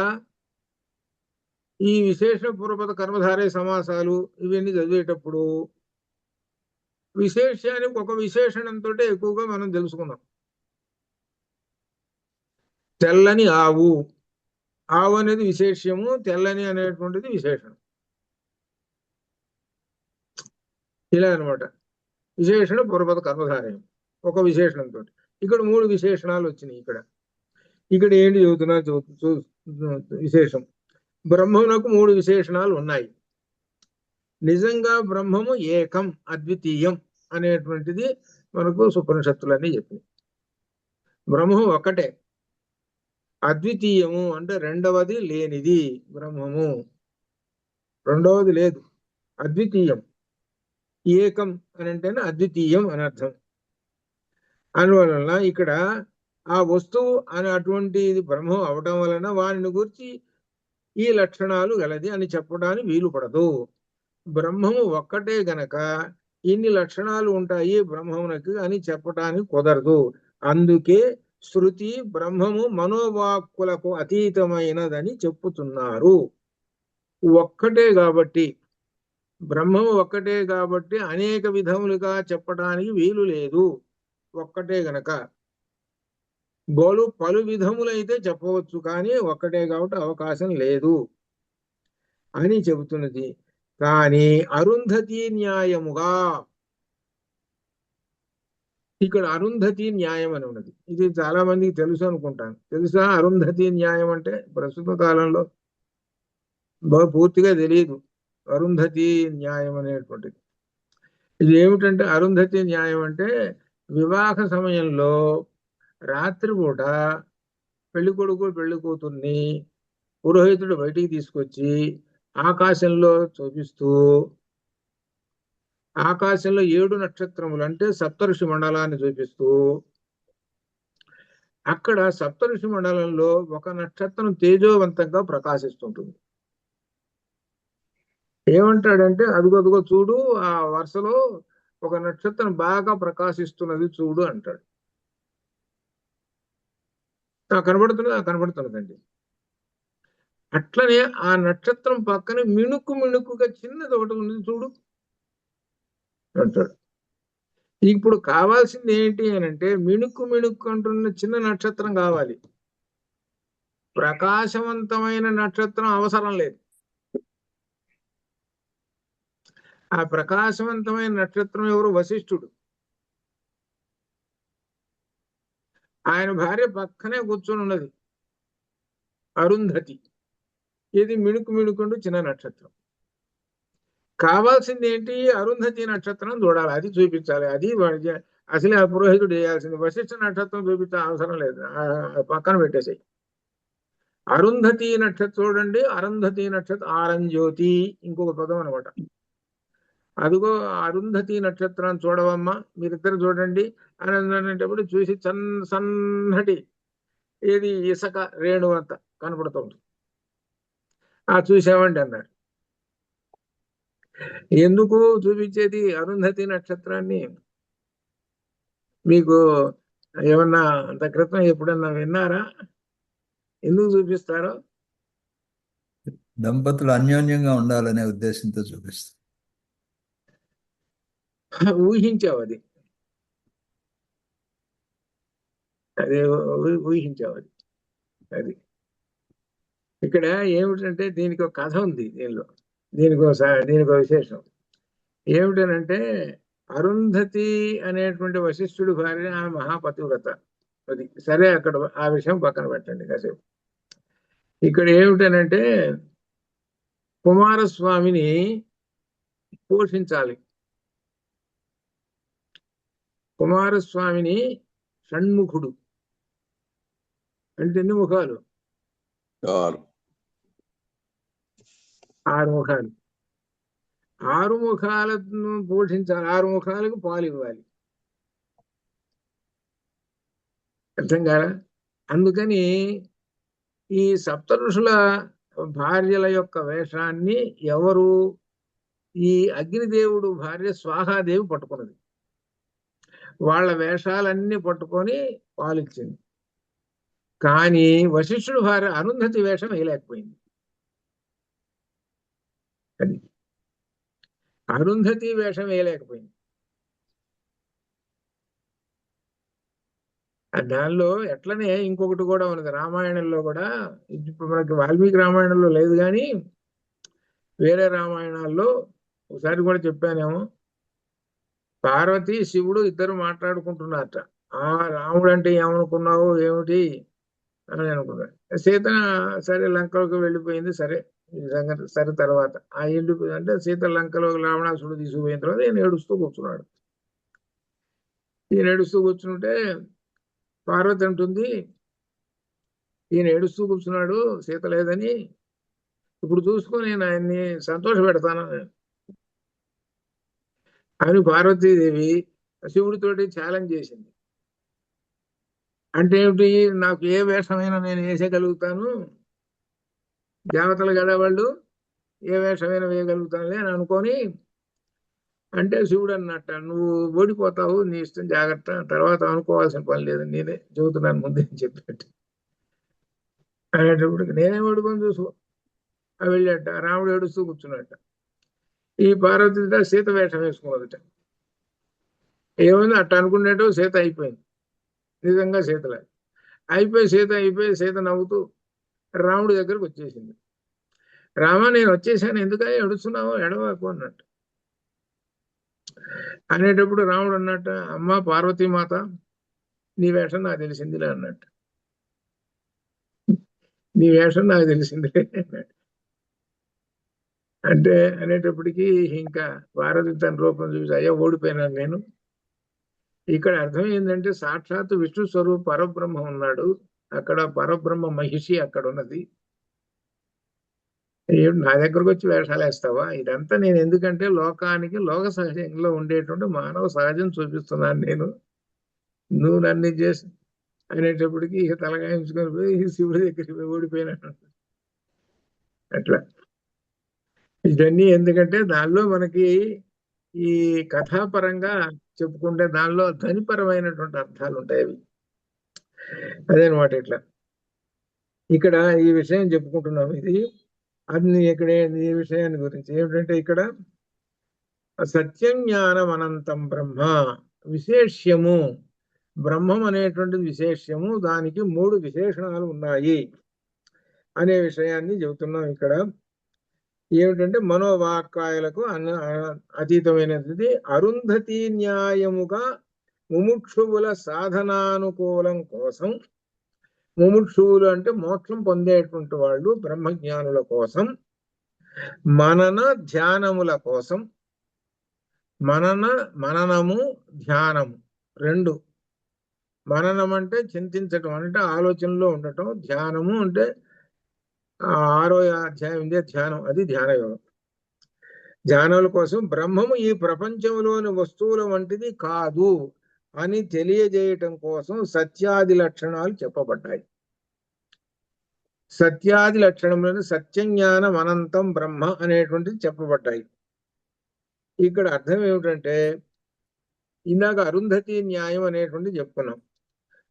ఈ విశేష పూర్వపద కర్మధారయ సమాసాలు ఇవన్నీ చదివేటప్పుడు విశేషానికి ఒక విశేషణంతో ఎక్కువగా మనం తెలుసుకున్నాం. తెల్లని ఆవు, ఆవు అనేది విశేష్యము, తెల్లని అనేటువంటిది విశేషణం. ఇలా అనమాట. విశేషణ పూర్వపద కర్మధారయం ఒక విశేషణంతో. ఇక్కడ మూడు విశేషణాలు వచ్చినాయి. ఇక్కడ ఏంటి చెబుతున్నారు విశేషం. బ్రహ్మమునకు మూడు విశేషణాలు ఉన్నాయి. నిజంగా బ్రహ్మము ఏకం, అద్వితీయం అనేటువంటిది మనకు ఉపనిషత్తులన్నీ చెప్పినాయి. బ్రహ్మం ఒక్కటే, అద్వితీయము అంటే రెండవది లేనిది బ్రహ్మము, రెండవది లేదు, అద్వితీయం. ఏకం అని అంటేనే అద్వితీయం అని అర్థం. అందువలన ఇక్కడ ఆ వస్తువు అని అటువంటిది బ్రహ్మం అవటం వలన వారిని గురించి ఈ లక్షణాలు గలది అని చెప్పడానికి వీలు పడదు. బ్రహ్మము ఒక్కటే గనక ఇన్ని లక్షణాలు ఉంటాయి బ్రహ్మమునకు అని చెప్పడానికి కుదరదు. అందుకే శృతి బ్రహ్మము మనోవాక్కులకు అతీతమైనదని చెప్పుతున్నారు. ఒక్కటే కాబట్టి, బ్రహ్మము ఒక్కటే కాబట్టి అనేక విధములుగా చెప్పడానికి వీలు లేదు. ఒక్కటే గనక పలు విధములైతే చెప్పవచ్చు, కానీ ఒక్కటే కాబట్టి అవకాశం లేదు అని చెబుతున్నది. కానీ అరుంధతి న్యాయముగా, ఇక్కడ అరుంధతి న్యాయం అని ఉన్నది. ఇది చాలా మందికి తెలుసు అనుకుంటాను. తెలుసా అరుంధతి న్యాయం అంటే? ప్రస్తుత కాలంలో పూర్తిగా తెలియదు అరుంధతి న్యాయం అనేటువంటిది. ఇది ఏమిటంటే, అరుంధతి న్యాయం అంటే వివాహ సమయంలో రాత్రిపూట పెళ్లి కొడుకు పెళ్లి కూతుర్ని పురోహితుడు బయటికి తీసుకొచ్చి ఆకాశంలో చూపిస్తూ, ఆకాశంలో 7 నక్షత్రములు అంటే సప్తఋషి మండలాన్ని చూపిస్తూ, అక్కడ సప్తఋషి మండలంలో ఒక నక్షత్రం తేజోవంతంగా ప్రకాశిస్తుంటుంది. ఏమంటాడంటే, అదుగో చూడు, ఆ వరుసలో ఒక నక్షత్రం బాగా ప్రకాశిస్తున్నది చూడు అంటాడు. కనబడుతున్నదండి. అట్లనే ఆ నక్షత్రం పక్కన మిణుకుగా చిన్నది ఒకటి ఉంది చూడు అంటాడు. ఇప్పుడు కావాల్సింది ఏంటి అని అంటే, మిణుకు అంటున్న చిన్న నక్షత్రం కావాలి, ప్రకాశవంతమైన నక్షత్రం అవసరం లేదు. ఆ ప్రకాశవంతమైన నక్షత్రం ఎవరు? వశిష్ఠుడు. ఆయన భార్య పక్కనే కూర్చొని ఉన్నది అరుంధతి. ఇది మిణుకుంటూ చిన్న నక్షత్రం. కావాల్సింది ఏంటి? అరుంధతి నక్షత్రం చూడాలి, అది చూపించాలి. అది అసలే ఆ పురోహితుడు చేయాల్సింది. వశిష్ఠ నక్షత్రం చూపించే అవసరం లేదు, పక్కన పెట్టేసాయి. అరుంధతి నక్షత్రం చూడండి, అరుంధతి నక్షత్రం ఆరంజ్యోతి ఇంకొక పదం అనమాట. అదిగో అరుంధతి నక్షత్రాన్ని చూడవమ్మా, మీరిద్దరు చూడండి అని అనేటప్పుడు చూసి సన్నటి ఏది ఇసక రేణు అంత కనపడుతుంది. చూసామండి అన్నాడు. ఎందుకు చూపించేది అరుంధతి నక్షత్రాన్ని? మీకు ఏమన్నా అంత క్రితం ఎప్పుడన్నా విన్నారా ఎందుకు చూపిస్తారో? దంపతులు అన్యోన్యంగా ఉండాలనే ఉద్దేశంతో చూపిస్తారు. ఊహించావు అది, అదే ఊహించావు అది. అది ఇక్కడ ఏమిటంటే, దీనికి ఒక కథ ఉంది. దీనికి విశేషం ఏమిటనంటే, అరుంధతి అనేటువంటి వశిష్ఠుడి భార్య ఆ మహాపతివ్రత. అది సరే, అక్కడ ఆ విషయం పక్కన పెట్టండి కాసేపు. ఇక్కడ ఏమిటనంటే, కుమారస్వామిని పోషించాలి. కుమారస్వామిని షణ్ముఖుడు అంటే ఎన్ని ముఖాలు? 6 ముఖాలు. 6 ముఖాలను పోషించాలి, 6 ముఖాలకు పాలు ఇవ్వాలి. అర్థం కాదా? అందుకని ఈ సప్తఋషుల భార్యల యొక్క వేషాన్ని ఎవరు? ఈ అగ్నిదేవుడు భార్య స్వాహాదేవి పట్టుకున్నది. వాళ్ళ వేషాలన్నీ పట్టుకొని పాలిచ్చింది. కానీ వశిష్ఠుడు భార్య అరుంధతి వేషం వేయలేకపోయింది. అది అరుంధతి వేషం వేయలేకపోయింది. దానిలో ఎట్లనే ఇంకొకటి కూడా ఉన్నది రామాయణంలో కూడా. ఇప్పుడు మనకి వాల్మీకి రామాయణంలో లేదు, కానీ వేరే రామాయణాల్లో ఒకసారి కూడా చెప్పానేమో. పార్వతి శివుడు ఇద్దరు మాట్లాడుకుంటున్నారట. రాముడు అంటే ఏమనుకున్నావు ఏమిటి అని అనుకున్నాడు. సీత సరే లంకలోకి వెళ్ళిపోయింది, సరే ఈ సంగతి సరే. తర్వాత ఆ ఇంటి అంటే సీత లంకలో రావణాసుడు తీసుకుపోయిన తర్వాత నేను ఏడుస్తూ కూర్చున్నాడు. ఈయన ఏడుస్తూ కూర్చుంటే పార్వతి అంటుంది, ఈయన ఏడుస్తూ కూర్చున్నాడు సీత లేదని, ఇప్పుడు చూసుకొని నేను ఆయన్ని సంతోష పెడతాను అని పార్వతీదేవి శివుడితోటి ఛాలెంజ్ చేసింది. అంటే ఏమిటి, నాకు ఏ వేషమైనా నేను వేసేయగలుగుతాను, దేవతలు కదా వాళ్ళు, ఏ వేషమైనా వేయగలుగుతానులే అని అనుకొని, అంటే శివుడు అన్నట్ట, నువ్వు ఓడిపోతావు, నీ ఇష్టం, జాగ్రత్త, తర్వాత అనుకోవాల్సిన పని లేదు, నేనే చెబుతున్నాను ముందే అని చెప్పినట్టు. అనేటప్పటికి నేనే ఓడిపోయి చూసుకో వెళ్ళాట. రాముడు ఏడుస్తూ కూర్చున్నట్ట. ఈ పార్వతి సీత వేషం వేసుకున్నదట. ఏమైంది అట్ట అనుకునేటో సీత అయిపోయింది, నిజంగా సీతలా అయిపోయి సీత నవ్వుతూ రాముడి దగ్గరకు వచ్చేసింది. రామ, నేను వచ్చేసాను, ఎందుకని ఏడుస్తున్నావు, ఎడవకు అన్నట్టు. అనేటప్పుడు రాముడు అన్నట్ట, అమ్మ పార్వతీమాత, నీ వేషం నాకు తెలిసిందిలే అన్నట్టు. నీ వేషం నాకు తెలిసిందిలే అన్నట్టు. అంటే అనేటప్పటికీ ఇంకా పార్వతి తన రూపం చూసి, అయ్యా ఓడిపోయినాను నేను. ఇక్కడ అర్థం ఏంటంటే సాక్షాత్ విష్ణు స్వరూప పరబ్రహ్మ ఉన్నాడు అక్కడ, పరబ్రహ్మ మహిషి అక్కడ ఉన్నది. నా దగ్గరకు వచ్చి వేషాలు వేస్తావా, ఇదంతా నేను ఎందుకంటే లోకానికి లోక సహజంలో ఉండేటువంటి మానవ సహజం చూపిస్తున్నాను నేను, నువ్వు నన్ను చేసి అనేటప్పటికి ఇక తలగాయించుకొని పోయి శివుడి దగ్గరికి పోయి ఓడిపోయినాను. అట్లా ఇవన్నీ ఎందుకంటే దానిలో మనకి ఈ కథాపరంగా చెప్పుకుంటే దానిలో ధ్వనిపరమైనటువంటి అర్థాలు ఉంటాయి. అవి అదేనమాట. ఇట్లా ఇక్కడ ఈ విషయం చెప్పుకుంటున్నాం. ఇది అది ఇక్కడ ఈ విషయాన్ని గురించి ఏమిటంటే, ఇక్కడ సత్యం జ్ఞానం అనంతం బ్రహ్మ విశేష్యము, బ్రహ్మం అనేటువంటిది విశేష్యము, దానికి 3 విశేషణాలు ఉన్నాయి అనే విషయాన్ని చెబుతున్నాం. ఇక్కడ ఏమిటంటే మనోవాక్కాయలకు అతీతమైనది అరుంధతి న్యాయముగా ముముక్షువుల సాధనానుకూలం కోసం, ముముక్షువులు అంటే మోక్షం పొందేటువంటి వాళ్ళు, బ్రహ్మజ్ఞానుల కోసం, మనన ధ్యానముల కోసం, మననము ధ్యానము రెండు. మననం అంటే చింతించటం, అంటే ఆలోచనలో ఉండటం, ధ్యానము అంటే 6వ అధ్యాయం ఇదే ధ్యానం, అది ధ్యాన యోగం. ధ్యానాల కోసం బ్రహ్మము ఈ ప్రపంచంలోని వస్తువుల వంటిది కాదు అని తెలియజేయటం కోసం సత్యాది లక్షణాలు చెప్పబడ్డాయి. సత్యాది లక్షణంలోని సత్యజ్ఞానం అనంతం బ్రహ్మ అనేటువంటిది చెప్పబడ్డాయి. ఇక్కడ అర్థం ఏమిటంటే, ఇందాక అరుంధతి న్యాయం అనేటువంటిది చెప్పుకున్నాం.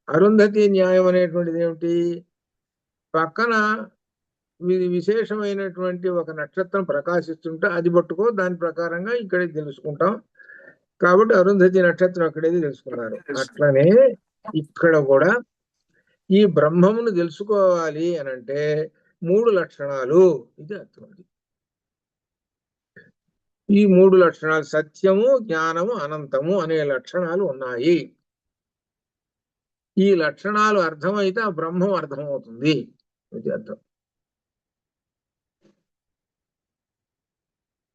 అరుంధతి న్యాయం అనేటువంటిది ఏమిటి, పక్కన విశేషమైనటువంటి ఒక నక్షత్రం ప్రకాశిస్తుంటే అది పట్టుకో, దాని ప్రకారంగా ఇక్కడ తెలుసుకుంటాం. కాబట్టి అరుంధతి నక్షత్రం అక్కడేది తెలుసుకున్నారు. అట్లనే ఇక్కడ కూడా ఈ బ్రహ్మమును తెలుసుకోవాలి అనంటే 3 లక్షణాలు, ఇది అర్థం. ఈ 3 లక్షణాలు సత్యము, జ్ఞానము, అనంతము అనే లక్షణాలు ఉన్నాయి. ఈ లక్షణాలు అర్థమైతే ఆ బ్రహ్మం అర్థమవుతుంది, ఇది అర్థం.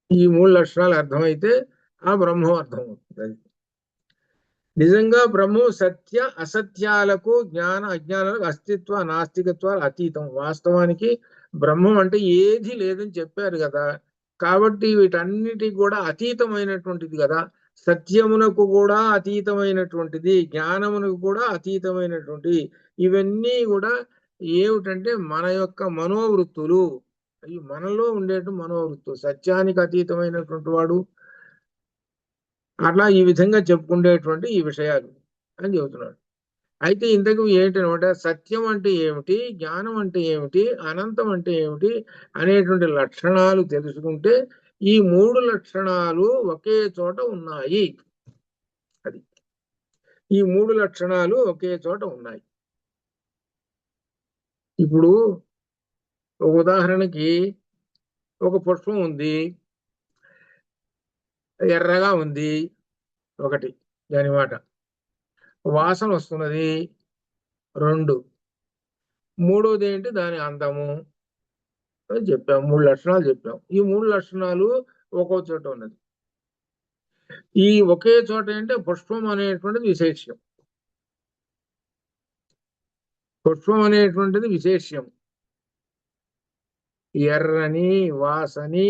ఈ 3 లక్షణాలు అర్థమైతే ఆ బ్రహ్మం అర్థమవుతుంది. నిజంగా బ్రహ్మం సత్య అసత్యాలకు, జ్ఞాన అజ్ఞానాలకు, అస్తిత్వ నాస్తికత్వాలు అతీతం. వాస్తవానికి బ్రహ్మం అంటే ఏది లేదని చెప్పారు కదా, కాబట్టి వీటన్నిటికి కూడా అతీతమైనటువంటిది కదా. సత్యమునకు కూడా అతీతమైనటువంటిది, జ్ఞానమునకు కూడా అతీతమైనటువంటి, ఇవన్నీ కూడా ఏమిటంటే మన యొక్క మనోవృత్తులు. అవి మనలో ఉండేటువంటి మనోవృత్తులు. సత్యానికి అతీతమైనటువంటి వాడు, అట్లా ఈ విధంగా చెప్పుకునేటువంటి ఈ విషయాలు అని చెబుతున్నాడు. అయితే ఇంతకు ఏంటనమాట, సత్యం అంటే ఏమిటి, జ్ఞానం అంటే ఏమిటి, అనంతం అంటే ఏమిటి అనేటువంటి లక్షణాలు తెలుసుకుంటే ఈ 3 లక్షణాలు ఒకే చోట ఉన్నాయి. అది ఈ 3 లక్షణాలు ఒకే చోట ఉన్నాయి. ఇప్పుడు ఒక ఉదాహరణకి ఒక పుష్పం ఉంది, ఎర్రగా ఉంది ఒకటి, దాని మాట వాసన వస్తున్నది 2, మూడోది ఏంటి, దాని అందము అని చెప్పాం. 3 లక్షణాలు చెప్పాం. ఈ 3 లక్షణాలు ఒక్కో చోట ఉన్నది. ఈ ఒకే చోట అంటే పుష్పం అనేటువంటిది విశేష్యం. పుష్పం అనేటువంటిది విశేష్యం. ఎర్రని వాసని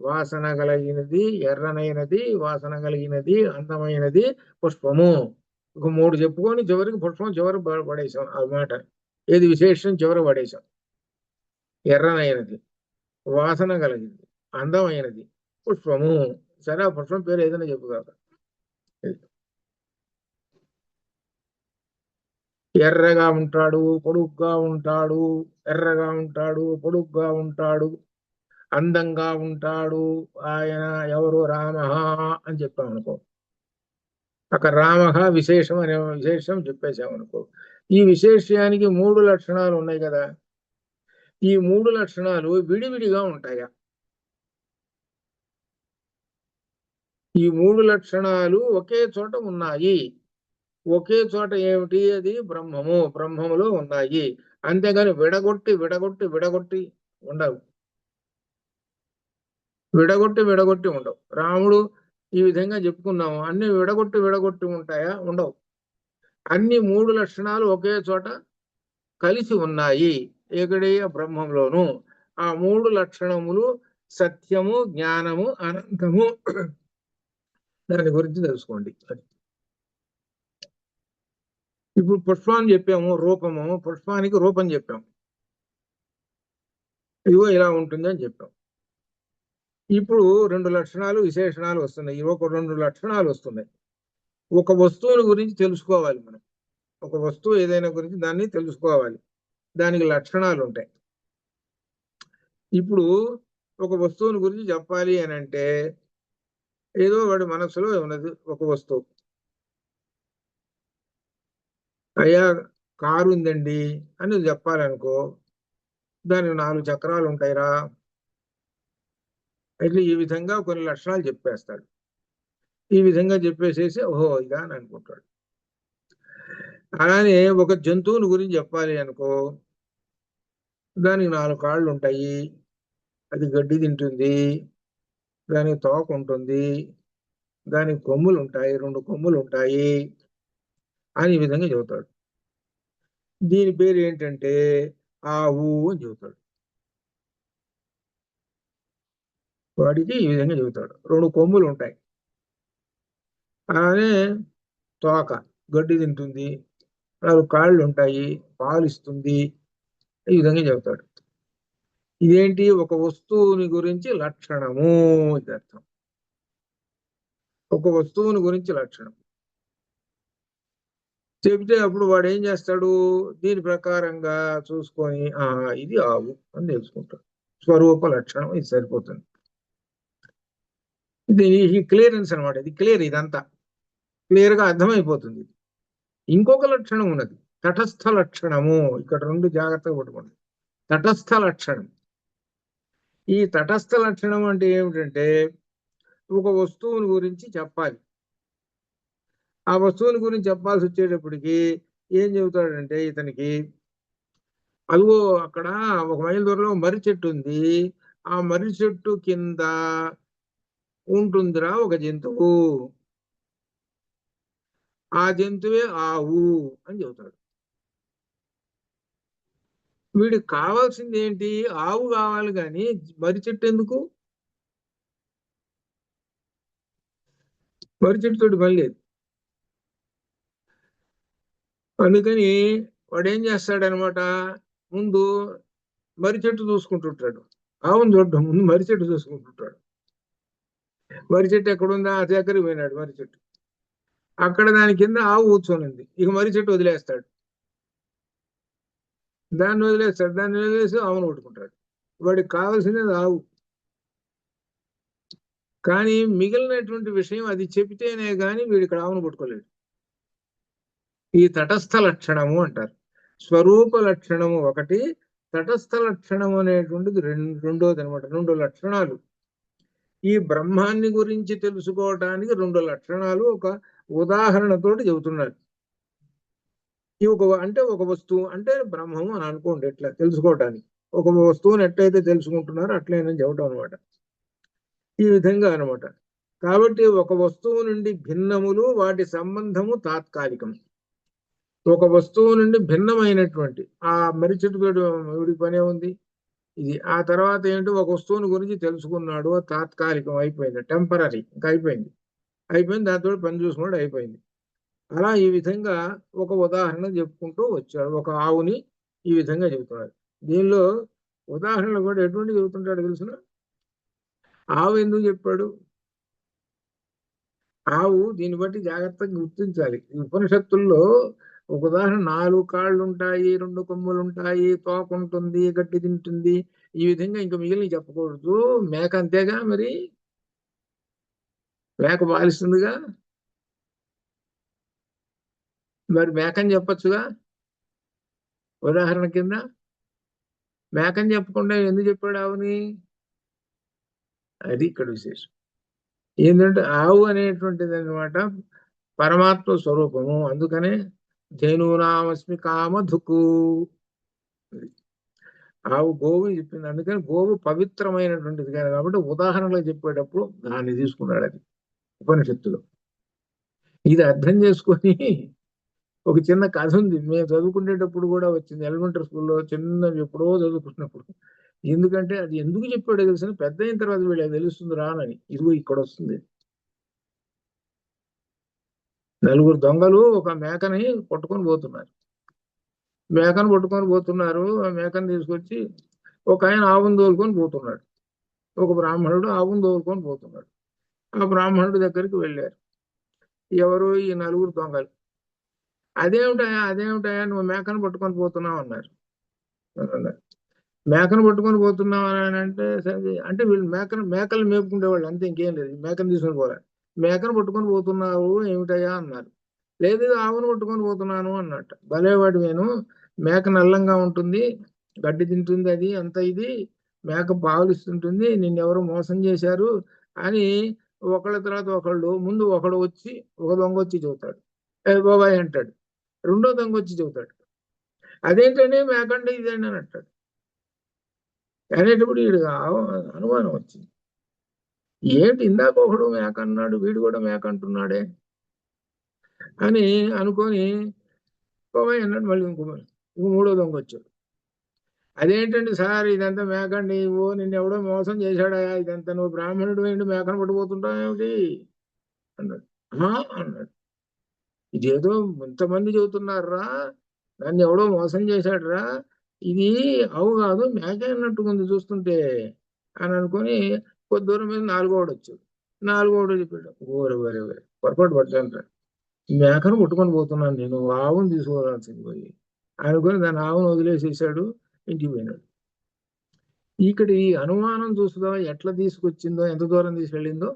వాసన కలిగినది, ఎర్రనైనది, వాసన కలిగినది, అందమైనది పుష్పము. ఒక 3 చెప్పుకొని చివరికి పుష్పం చివరి పడేసాం ఆ మాట. ఏది విశేషం చివరి పడేసాం. ఎర్రనైనది, వాసన కలిగింది, అందమైనది పుష్పము. సరే, ఆ పుష్పం పేరు ఏదైనా చెప్పుకోక. ఎర్రగా ఉంటాడు, పొడుగ్గా ఉంటాడు, ఎర్రగా ఉంటాడు, పొడుగ్గా ఉంటాడు, అందంగా ఉంటాడు, ఆయన ఎవరు? రామ అని చెప్పామనుకో. అక్కడ రామ విశేషం అనే విశేషం చెప్పేశామనుకో. ఈ విశేషానికి 3 లక్షణాలు ఉన్నాయి కదా. ఈ 3 లక్షణాలు విడివిడిగా ఉంటాయా? ఈ 3 లక్షణాలు ఒకే చోట ఉన్నాయి. ఒకే చోట ఏమిటి? అది బ్రహ్మము. బ్రహ్మములో ఉన్నాయి. అంతేగాని విడగొట్టి విడగొట్టి విడగొట్టి ఉండవు. విడగొట్టి విడగొట్టి ఉండవు. రాముడు ఈ విధంగా చెప్పుకున్నాము. అన్ని విడగొట్టి విడగొట్టి ఉంటాయా? ఉండవు. అన్ని 3 లక్షణాలు ఒకే చోట కలిసి ఉన్నాయి ఏకడేయ బ్రహ్మంలోను. ఆ 3 లక్షణములు సత్యము, జ్ఞానము, అనంతము. దాని గురించి తెలుసుకోండి. ఇప్పుడు పుష్పాన్ని చెప్పాము, రూపము. పుష్పానికి రూపం చెప్పాము. ఇదిగో ఇలా ఉంటుంది అని చెప్పాం. ఇప్పుడు 2 లక్షణాలు విశేషణాలు వస్తున్నాయి. ఒక 2 లక్షణాలు వస్తున్నాయి. ఒక వస్తువుని గురించి తెలుసుకోవాలి మనం. ఒక వస్తువు ఏదైనా గురించి దాన్ని తెలుసుకోవాలి. దానికి లక్షణాలు ఉంటాయి. ఇప్పుడు ఒక వస్తువుని గురించి చెప్పాలి అని అంటే ఏదో వాడి మనసులో ఉన్నది ఒక వస్తువు. అయ్యా, కారు ఉందండి అని చెప్పాలనుకో, దానికి 4 చక్రాలు ఉంటాయిరా. అయితే ఈ విధంగా కొన్ని లక్షణాలు చెప్పేస్తాడు. ఈ విధంగా చెప్పేసేసి ఓహో ఇదా అని అనుకుంటాడు. అలానే ఒక జంతువుని గురించి చెప్పాలి అనుకో, దానికి 4 కాళ్ళు ఉంటాయి, అది గడ్డి తింటుంది, దానికి తోక ఉంటుంది, దానికి కొమ్ములు ఉంటాయి, 2 కొమ్ములు ఉంటాయి అని ఈ విధంగా చెబుతాడు. దీని పేరు ఏంటంటే ఆవు అని చెబుతాడు. వాడికి ఈ విధంగా చెబుతాడు. 2 కొమ్ములు ఉంటాయి, అలానే తోక గడ్డి తింటుంది, 4 కాళ్ళు ఉంటాయి, పాలు ఇస్తుంది, ఈ విధంగా చెబుతాడు. ఇదేంటి? ఒక వస్తువుని గురించి లక్షణము. ఇది అర్థం. ఒక వస్తువుని గురించి లక్షణం చెబితే అప్పుడు వాడు ఏం చేస్తాడు? దీని ప్రకారంగా చూసుకొని ఇది ఆవు అని తెలుసుకుంటాడు. స్వరూప లక్షణం ఇది సరిపోతుంది. ఇది క్లియరెన్స్ అనమాట. ఇది క్లియర్. ఇదంతా క్లియర్ గా అర్థమైపోతుంది. ఇంకొక లక్షణం ఉన్నది, తటస్థ లక్షణము. ఇక్కడ 2 జాగ్రత్తగా పట్టుకోండి. తటస్థ లక్షణం. ఈ తటస్థ లక్షణం అంటే ఏమిటంటే ఒక వస్తువుని గురించి చెప్పాలి. ఆ వస్తువుని గురించి చెప్పాల్సి వచ్చేటప్పటికి ఏం చెబుతాడంటే ఇతనికి, అదిగో అక్కడ 1 మైలు దూరంలో మర్రి చెట్టు ఉంది, ఆ మర్రి చెట్టు కింద ఉంటుందిరా ఒక జంతువు, ఆ జంతువే ఆవు అని చెబుతాడు. వీడికి కావాల్సింది ఏంటి? ఆవు కావాలి, కానీ మర్రి చెట్టు ఎందుకు? మర్రి చెట్టు తోటి పని లేదు. అందుకని వాడు ఏం చేస్తాడనమాట, ముందు మర్రి చెట్టు చూసుకుంటుంటాడు. ఆవును చూడటం ముందు మర్రి చెట్టు చూసుకుంటుంటాడు. మర్రి చెట్టు ఎక్కడుందా? ఆ దగ్గరికి పోయినాడు. మర్రి చెట్టు అక్కడ, దాని కింద ఆవు కూర్చొనింది. ఇక మర్రి చెట్టు వదిలేస్తాడు. దాన్ని వదిలేసి ఆవును కొట్టుకుంటాడు. వాడికి కావాల్సింది ఆవు. కానీ మిగిలినటువంటి విషయం అది చెబితేనే గాని వీడు ఇక్కడ ఆవును పట్టుకోలేడు. ఈ తటస్థ లక్షణము అంటారు. స్వరూప లక్షణము ఒకటి, తటస్థ లక్షణము అనేటువంటిది రెండోది అనమాట. 2 లక్షణాలు. ఈ బ్రహ్మాన్ని గురించి తెలుసుకోవటానికి 2 లక్షణాలు ఒక ఉదాహరణతోటి చెబుతున్నారు. ఈ ఒక వస్తువు అంటే బ్రహ్మము అని అనుకోండి. ఎట్లా తెలుసుకోవటానికి ఒక వస్తువుని ఎట్లయితే తెలుసుకుంటున్నారో అట్లయినా చెప్పడం అనమాట. ఈ విధంగా అనమాట. కాబట్టి ఒక వస్తువు నుండి భిన్నములు వాటి సంబంధము తాత్కాలికం. ఒక వస్తువు నుండి భిన్నమైనటువంటి ఆ మర్రి చెట్టు వీడికి పనే ఉంది. ఇది ఆ తర్వాత ఏంటో ఒక వస్తువుని గురించి తెలుసుకున్నాడు, తాత్కాలికం అయిపోయింది, టెంపరీ, ఇంకా అయిపోయింది. దాంతో పని చూసుకున్నాడు, అయిపోయింది. అలా ఈ విధంగా ఒక ఉదాహరణ చెప్పుకుంటూ వచ్చాడు. ఒక ఆవుని ఈ విధంగా చెబుతున్నాడు. దీనిలో ఉదాహరణలు కూడా ఎటువంటి చెబుతుంటాడు తెలుసిన? ఆవు ఎందుకు చెప్పాడు? ఆవు దీన్ని బట్టి జాగ్రత్తగా గుర్తించాలి. ఈ ఉపనిషత్తుల్లో ఒక ఉదాహరణ 4 కాళ్ళు ఉంటాయి, 2 కొమ్ములు ఉంటాయి, తోక ఉంటుంది, గడ్డి తింటుంది, ఈ విధంగా ఇంకా మిగిలిన చెప్పకూడదు. మేక అంతేగా, మరి మేక పాలిస్తుందిగా, మరి మేకని చెప్పచ్చుగా ఉదాహరణ కింద. మేకని చెప్పకుండా ఎందుకు చెప్పాడు ఆవుని? అది ఇక్కడ విశేషం. ఏంటంటే ఆవు అనేటువంటిది అనమాట పరమాత్మ స్వరూపము. అందుకనే ధేనూనామస్మి కామధుకు, ఆవు గోవు చెప్పింది. అందుకని గోవు పవిత్రమైనటువంటిది కాదు కాబట్టి ఉదాహరణలు చెప్పేటప్పుడు దాన్ని తీసుకున్నాడు. అది ఉపనిషత్తులో. ఇది అర్థం చేసుకొని ఒక చిన్న కథ ఉంది, మేము చదువుకునేటప్పుడు కూడా వచ్చింది, ఎలిమెంటరీ స్కూల్లో చిన్నవి ఎప్పుడో చదువుకున్నప్పుడు. ఎందుకంటే అది ఎందుకు చెప్పాడో తెలిసిన, పెద్ద అయిన తర్వాత వీళ్ళకి తెలుస్తుంది రానని. ఇదిగో ఇక్కడ వస్తుంది. 4 దొంగలు ఒక మేకని పట్టుకొని పోతున్నారు. ఆ మేకను తీసుకొచ్చి ఒక ఆయన ఆవును తోలుకొని పోతున్నాడు. ఒక బ్రాహ్మణుడు ఆవును తోలుకొని పోతున్నాడు. ఆ బ్రాహ్మణుడి దగ్గరికి వెళ్ళారు ఎవరు? ఈ 4 దొంగలు. అదేమిటాయా నువ్వు మేకను పట్టుకొని పోతున్నావు అన్నారు. మేకను పట్టుకొని పోతున్నావు అని అంటే, సరే అంటే వీళ్ళు మేకలు మేపుకుండేవాళ్ళు అంతే, ఇంకేం లేదు. మేకను తీసుకొని పోరా. మేకను పట్టుకొని పోతున్నావు ఏమిటయ్యా అన్నారు. లేదు ఆవును పట్టుకొని పోతున్నాను అన్నట్టు. భలేవాడు, నేను మేక నల్లంగా ఉంటుంది, గడ్డి తింటుంది, అది అంత ఇది, మేక పాలు ఇస్తుంటుంది, నిన్నెవరో మోసం చేశారు అని ఒకళ్ళ తర్వాత ఒకళ్ళు, ముందు ఒకడు వచ్చి, ఒక దొంగ వచ్చి చెబుతాడు, ఏ బాబాయ్ అంటాడు. రెండో దొంగ వచ్చి చెబుతాడు, అదేంటండి మేకండి ఇదేంటి అని అంటాడు. అనేటప్పుడు వీడు అనుమానం వచ్చింది, ఏంటి ఇందాక ఒకడు మేక అన్నాడు, వీడు కూడా మేక అంటున్నాడే అని అనుకొని బాబాయ్ అన్నాడు. మళ్ళీ ఇంకో మూడో దొంగ వచ్చాడు. అదేంటండి సార్ ఇదంతా మేకండి, నిన్నెవడో మోసం చేశాడా, ఇదంతా నువ్వు బ్రాహ్మణుడు ఏంటి మేకను పట్టుకుపోతుంటావు ఏమిటి అన్నాడు. అన్నాడు, ఇదేదో ఇంతమంది చెబుతున్నారా, నన్ను ఎవడో మోసం చేశాడురా, ఇది అవు కాదు మేకే అన్నట్టుగా ఉంది చూస్తుంటే అని అనుకొని కొద్ది దూరం మీద 4గోడు వచ్చాడు. 4గోడు చెప్పాడు, ఓరే పొరపాటు పడ్డాను, మేకను కొట్టుకొని పోతున్నాను నేను, ఆవును తీసుకోవాల్సింది పోయి అనుకొని దాని ఆవును వదిలేసేసాడు, ఇంటికి పోయినాడు. ఇక్కడ ఈ అనుమానం చూస్తుందా ఎట్లా తీసుకొచ్చిందో, ఎంత దూరం తీసుకెళ్ళిందో.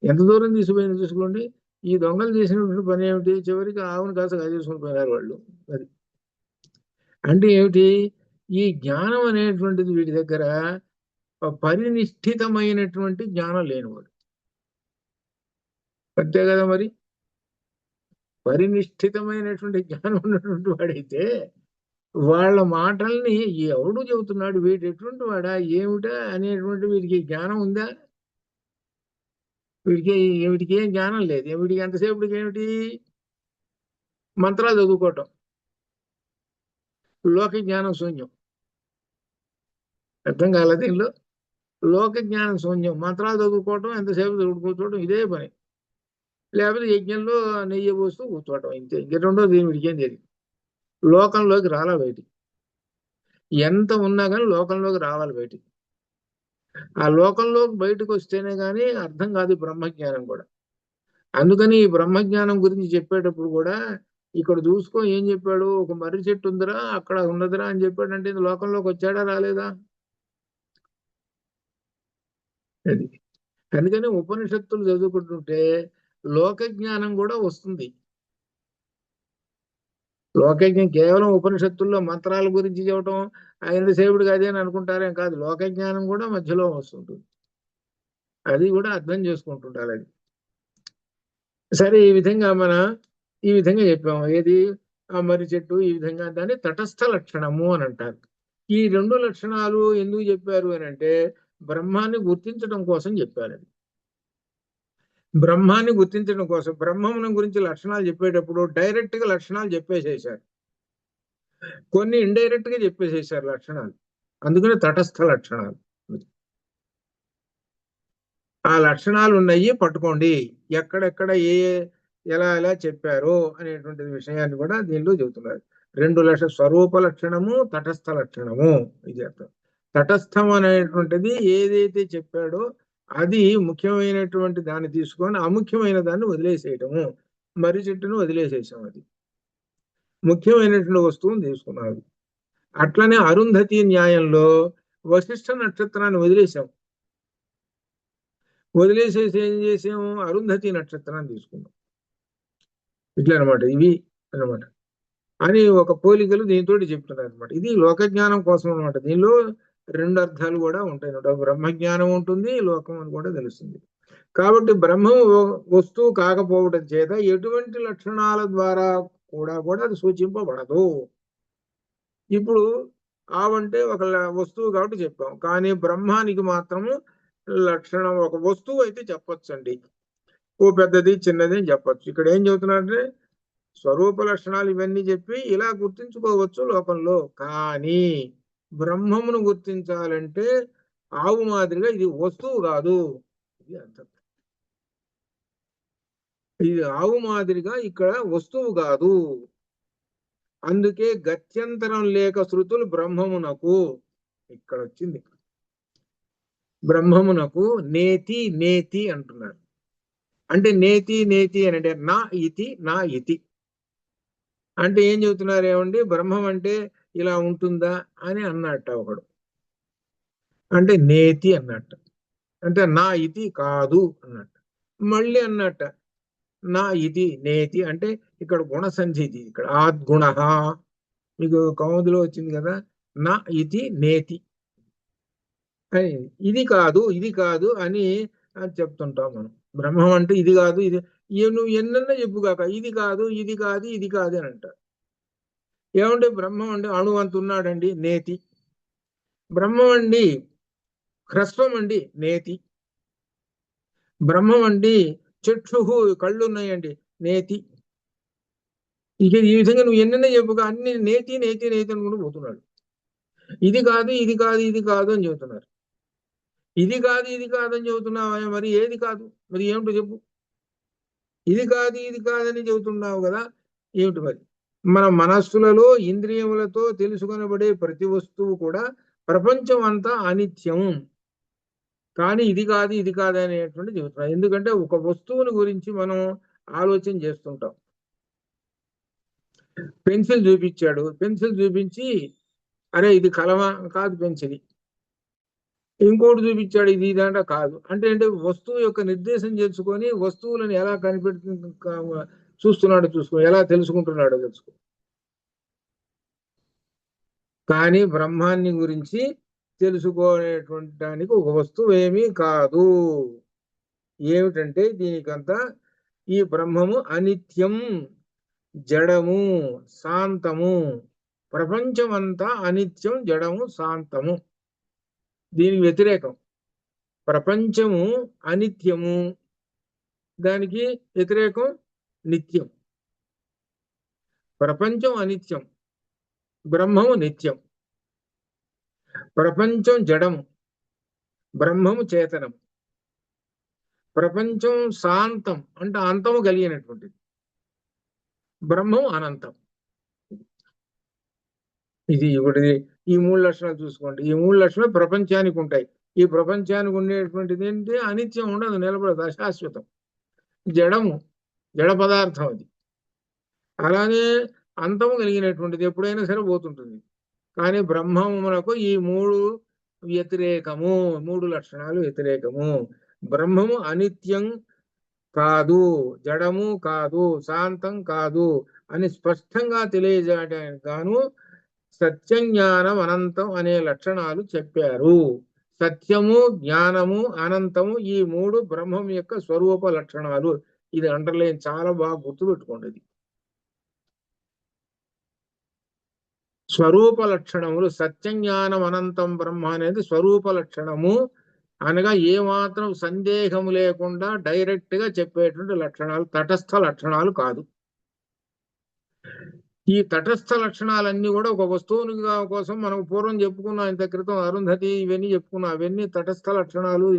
ఎంత దూరం తీసుకుపోయిందో చూసుకోండి. ఈ దొంగలు చేసినటువంటి పని ఏమిటి? చివరికి ఆవును కాస్త కాజేసుకుని పోయినారు వాళ్ళు. అది అంటే ఏమిటి? ఈ జ్ఞానం అనేటువంటిది వీటి దగ్గర పరినిష్ఠితమైనటువంటి జ్ఞానం లేనివాడు. అంతే కదా మరి. పరినిష్ఠితమైనటువంటి జ్ఞానం ఉన్నటువంటి వాడైతే వాళ్ళ మాటల్ని ఎవడు చెబుతున్నాడు, వీటి ఎటువంటి వాడా ఏమిటా అనేటువంటి వీడికి జ్ఞానం ఉందా? వీడికి ఏం జ్ఞానం లేదు. వీడికి ఎంతసేపటికి ఏమిటి? మంత్రాలు చదువుకోవటం, లోక జ్ఞానం శూన్యం. అర్థం కాలేదు దీనిలో. లోక జ్ఞానం శూన్యం, మంత్రాలు చదువుకోవటం, ఎంతసేపు కూర్చోవడం, ఇదే పని. లేకపోతే యజ్ఞంలో నెయ్యి పోస్తూ కూర్చోవటం, ఇంతే. ఇంక రెండో వీడికి ఏం తెలియదు. లోకంలోకి రాలా బయటికి. ఎంత ఉన్నా కానీ లోకంలోకి రావాలి బయటికి. ఆ లోకంలోకి బయటకు వస్తేనే కానీ అర్థం కాదు బ్రహ్మజ్ఞానం కూడా. అందుకని ఈ బ్రహ్మజ్ఞానం గురించి చెప్పేటప్పుడు కూడా ఇక్కడ చూసుకో ఏం చెప్పాడు, ఒక మర్రి చెట్టు ఉందిరా అక్కడ ఉన్నదిరా అని చెప్పాడంటే లోకంలోకి వచ్చాడా రాలేదా? అది అందుకని ఉపనిషత్తులు చదువుకుంటుంటే లోక జ్ఞానం కూడా వస్తుంది. లోకజ్ఞం కేవలం ఉపనిషత్తుల్లో మంత్రాల గురించి చెప్పడం ఆయన సేవుడికి అదే అని అనుకుంటారేం కాదు. లోకజ్ఞానం కూడా మధ్యలో వస్తుంటుంది. అది కూడా అర్థం చేసుకుంటుంటారు. అది సరే, ఈ విధంగా చెప్పాము. ఏది? ఆ మర్రి చెట్టు, ఈ విధంగా దాన్ని తటస్థ లక్షణము అని అంటారు. ఈ 2 లక్షణాలు ఎందుకు చెప్పారు అని అంటే బ్రహ్మాన్ని గుర్తించడం కోసం చెప్పారు. అది బ్రహ్మాన్ని గుర్తించడం కోసం బ్రహ్మమును గురించి లక్షణాలు చెప్పేటప్పుడు డైరెక్ట్ గా లక్షణాలు చెప్పేసేసారు, కొన్ని ఇండైరెక్ట్ గా చెప్పేసేసారు లక్షణాలు, అందుకని తటస్థ లక్షణాలు. ఆ లక్షణాలు ఉన్నాయి పట్టుకోండి, ఎక్కడెక్కడ ఎలా ఎలా చెప్పారో అనేటువంటి విషయాన్ని కూడా దీనిలో చెబుతున్నారు. రెండు స్వరూప లక్షణము, తటస్థ లక్షణము. ఇది అర్థం. తటస్థం అనేటువంటిది ఏదైతే చెప్పాడో అది ముఖ్యమైనటువంటి దాన్ని తీసుకొని అముఖ్యమైన దాన్ని వదిలేసేయటము. మర్రి చెట్టును వదిలేసేసాం, అది ముఖ్యమైనటువంటి వస్తువును తీసుకున్నారు. అట్లనే అరుంధతి న్యాయంలో వశిష్ఠ నక్షత్రాన్ని వదిలేసాం, వదిలేసేసి ఏం చేసాము, అరుంధతి నక్షత్రాన్ని తీసుకున్నాం. ఇట్లా అనమాట, ఇవి అనమాట అని ఒక పోలికలు దీంతో చెప్తున్నారు అనమాట. ఇది లోకజ్ఞానం కోసం అనమాట. దీనిలో రెండు అర్థాలు కూడా ఉంటాయి అనమాట. బ్రహ్మజ్ఞానం ఉంటుంది, లోకం అని కూడా తెలుస్తుంది. కాబట్టి బ్రహ్మం వస్తువు కాకపోవడం చేత ఎటువంటి లక్షణాల ద్వారా కూడా అది సూచింపబడదు. ఇప్పుడు ఆవంటే ఒక వస్తువు కాబట్టి చెప్పాం, కానీ బ్రహ్మానికి మాత్రము లక్షణం ఒక వస్తువు అయితే చెప్పొచ్చండి, ఓ పెద్దది చిన్నది అని చెప్పచ్చు. ఇక్కడ ఏం చెబుతున్నారంటే స్వరూప లక్షణాలు ఇవన్నీ చెప్పి ఇలా గుర్తించుకోవచ్చు లోకంలో, కానీ బ్రహ్మమును గుర్తించాలంటే ఆవు మాదిరిగా ఇది వస్తువు కాదు. ఇది అర్థం. ఇది ఆవు మాదిరిగా ఇక్కడ వస్తువు కాదు. అందుకే గత్యంతరం లేక శృతులు బ్రహ్మమునకు, ఇక్కడ వచ్చింది బ్రహ్మమునకు నేతి నేతి అంటున్నారు. అంటే నేతి నేతి అని అంటే నా ఇతి నా ఇతి అంటే ఏం చెబుతున్నారు, ఏమండి బ్రహ్మం అంటే ఇలా ఉంటుందా అని అన్నట్ట ఒకడు, అంటే నేతి అన్నట్ట, అంటే నా ఇతి కాదు అన్నట్ట. మళ్ళీ అన్నట్ట నా ఇది నేతి అంటే ఇక్కడ గుణసంధి, ఇక్కడ ఆద్గుణ, మీకు కౌముదిలో వచ్చింది కదా, నా ఇది నేతి అని, ఇది కాదు ఇది కాదు అని చెప్తుంటాం మనం. బ్రహ్మం అంటే ఇది కాదు ఇది, నువ్వు ఎన్నన్నా చెప్పుగాక ఇది కాదు ఇది కాదు ఇది కాదు అని అంటారు. ఏమంటే బ్రహ్మం అంటే అణువు అంత ఉన్నాడండి నేతి, బ్రహ్మం అండి హ్రస్వం అండి నేతి, బ్రహ్మం అండి చెట్లు కళ్ళు ఉన్నాయండి నేతి. ఇక ఈ విధంగా నువ్వు ఎన్నైనా చెప్పుగా అన్ని నేతి నేతి నేతి అనుకుంటూ పోతున్నాడు. ఇది కాదు ఇది కాదు ఇది కాదు అని చెబుతున్నారు. ఇది కాదు ఇది కాదు అని చెబుతున్నావా, మరి ఏది కాదు, మరి ఏమిటో చెప్పు. ఇది కాదు ఇది కాదని చెబుతున్నావు కదా, ఏమిటి మరి. మన మనస్సులలో ఇంద్రియములతో తెలుసుకొనబడే ప్రతి వస్తువు కూడా ప్రపంచం అంతా అనిత్యం, కానీ ఇది కాదు ఇది కాదు అనేటువంటి చెబుతున్నాం. ఎందుకంటే ఒక వస్తువుని గురించి మనం ఆలోచన చేస్తుంటాం. పెన్సిల్ చూపించాడు, పెన్సిల్ చూపించి అరే ఇది కలమా, కాదు పెన్సిల్. ఇంకోటి చూపించాడు, ఇది ఇదంట, కాదు. అంటే వస్తువు యొక్క నిర్దేశం చేసుకొని వస్తువులను ఎలా చూస్తున్నాడో చూసుకో, ఎలా తెలుసుకుంటున్నాడో తెలుసుకో. కానీ బ్రహ్మాన్ని గురించి తెలుసుకోనేటువంటి దానికి ఒక వస్తువు ఏమీ కాదు. ఏమిటంటే దీనికంతా ఈ బ్రహ్మము అనిత్యం, జడము, శాంతము. ప్రపంచమంతా అనిత్యం, జడము, శాంతము. దీనికి వ్యతిరేకం ప్రపంచము అనిత్యము, దానికి వ్యతిరేకం నిత్యం. ప్రపంచం అనిత్యం, బ్రహ్మము నిత్యం. ప్రపంచం జడము, బ్రహ్మము చేతనము. ప్రపంచం శాంతం అంటే అంతము కలిగినటువంటిది, బ్రహ్మం అనంతం. ఇది ఒకటి. ఈ మూడు లక్షణాలు చూసుకోండి. ఈ మూడు లక్షణాలు ప్రపంచానికి ఉంటాయి. ఈ ప్రపంచానికి ఉండేటువంటిది ఏంటి, అనిత్యం ఉండదు, నిలబడదు, అశాశ్వతం, జడము, జడ పదార్థం అది. అలానే అంతము కలిగినటువంటిది, ఎప్పుడైనా సరే పోతుంటుంది. కానీ బ్రహ్మమునకు ఈ మూడు వ్యతిరేకము, మూడు లక్షణాలు వ్యతిరేకము. బ్రహ్మము అనిత్యం కాదు, జడము కాదు, శాంతం కాదు అని స్పష్టంగా తెలియజేయడానికి గాను సత్యం జ్ఞానం అనంతం అనే లక్షణాలు చెప్పారు. సత్యము, జ్ఞానము, అనంతము ఈ మూడు బ్రహ్మం యొక్క స్వరూప లక్షణాలు. ఇది అండర్లైన్ చాలా బాగా గుర్తుపెట్టుకోండి. ఇది స్వరూప లక్షణములు. సత్యం జ్ఞానం అనంతం బ్రహ్మ అనేది స్వరూప లక్షణము. అనగా ఏమాత్రం సందేహము లేకుండా డైరెక్ట్ గా చెప్పేటువంటి లక్షణాలు, తటస్థ లక్షణాలు కాదు. ఈ తటస్థ లక్షణాలన్నీ కూడా ఒక వస్తువుని కోసం మనం పూర్వం చెప్పుకున్నాం, ఇంత క్రితం అరుంధతి ఇవన్నీ చెప్పుకున్నాం, అవన్నీ తటస్థ లక్షణాలు.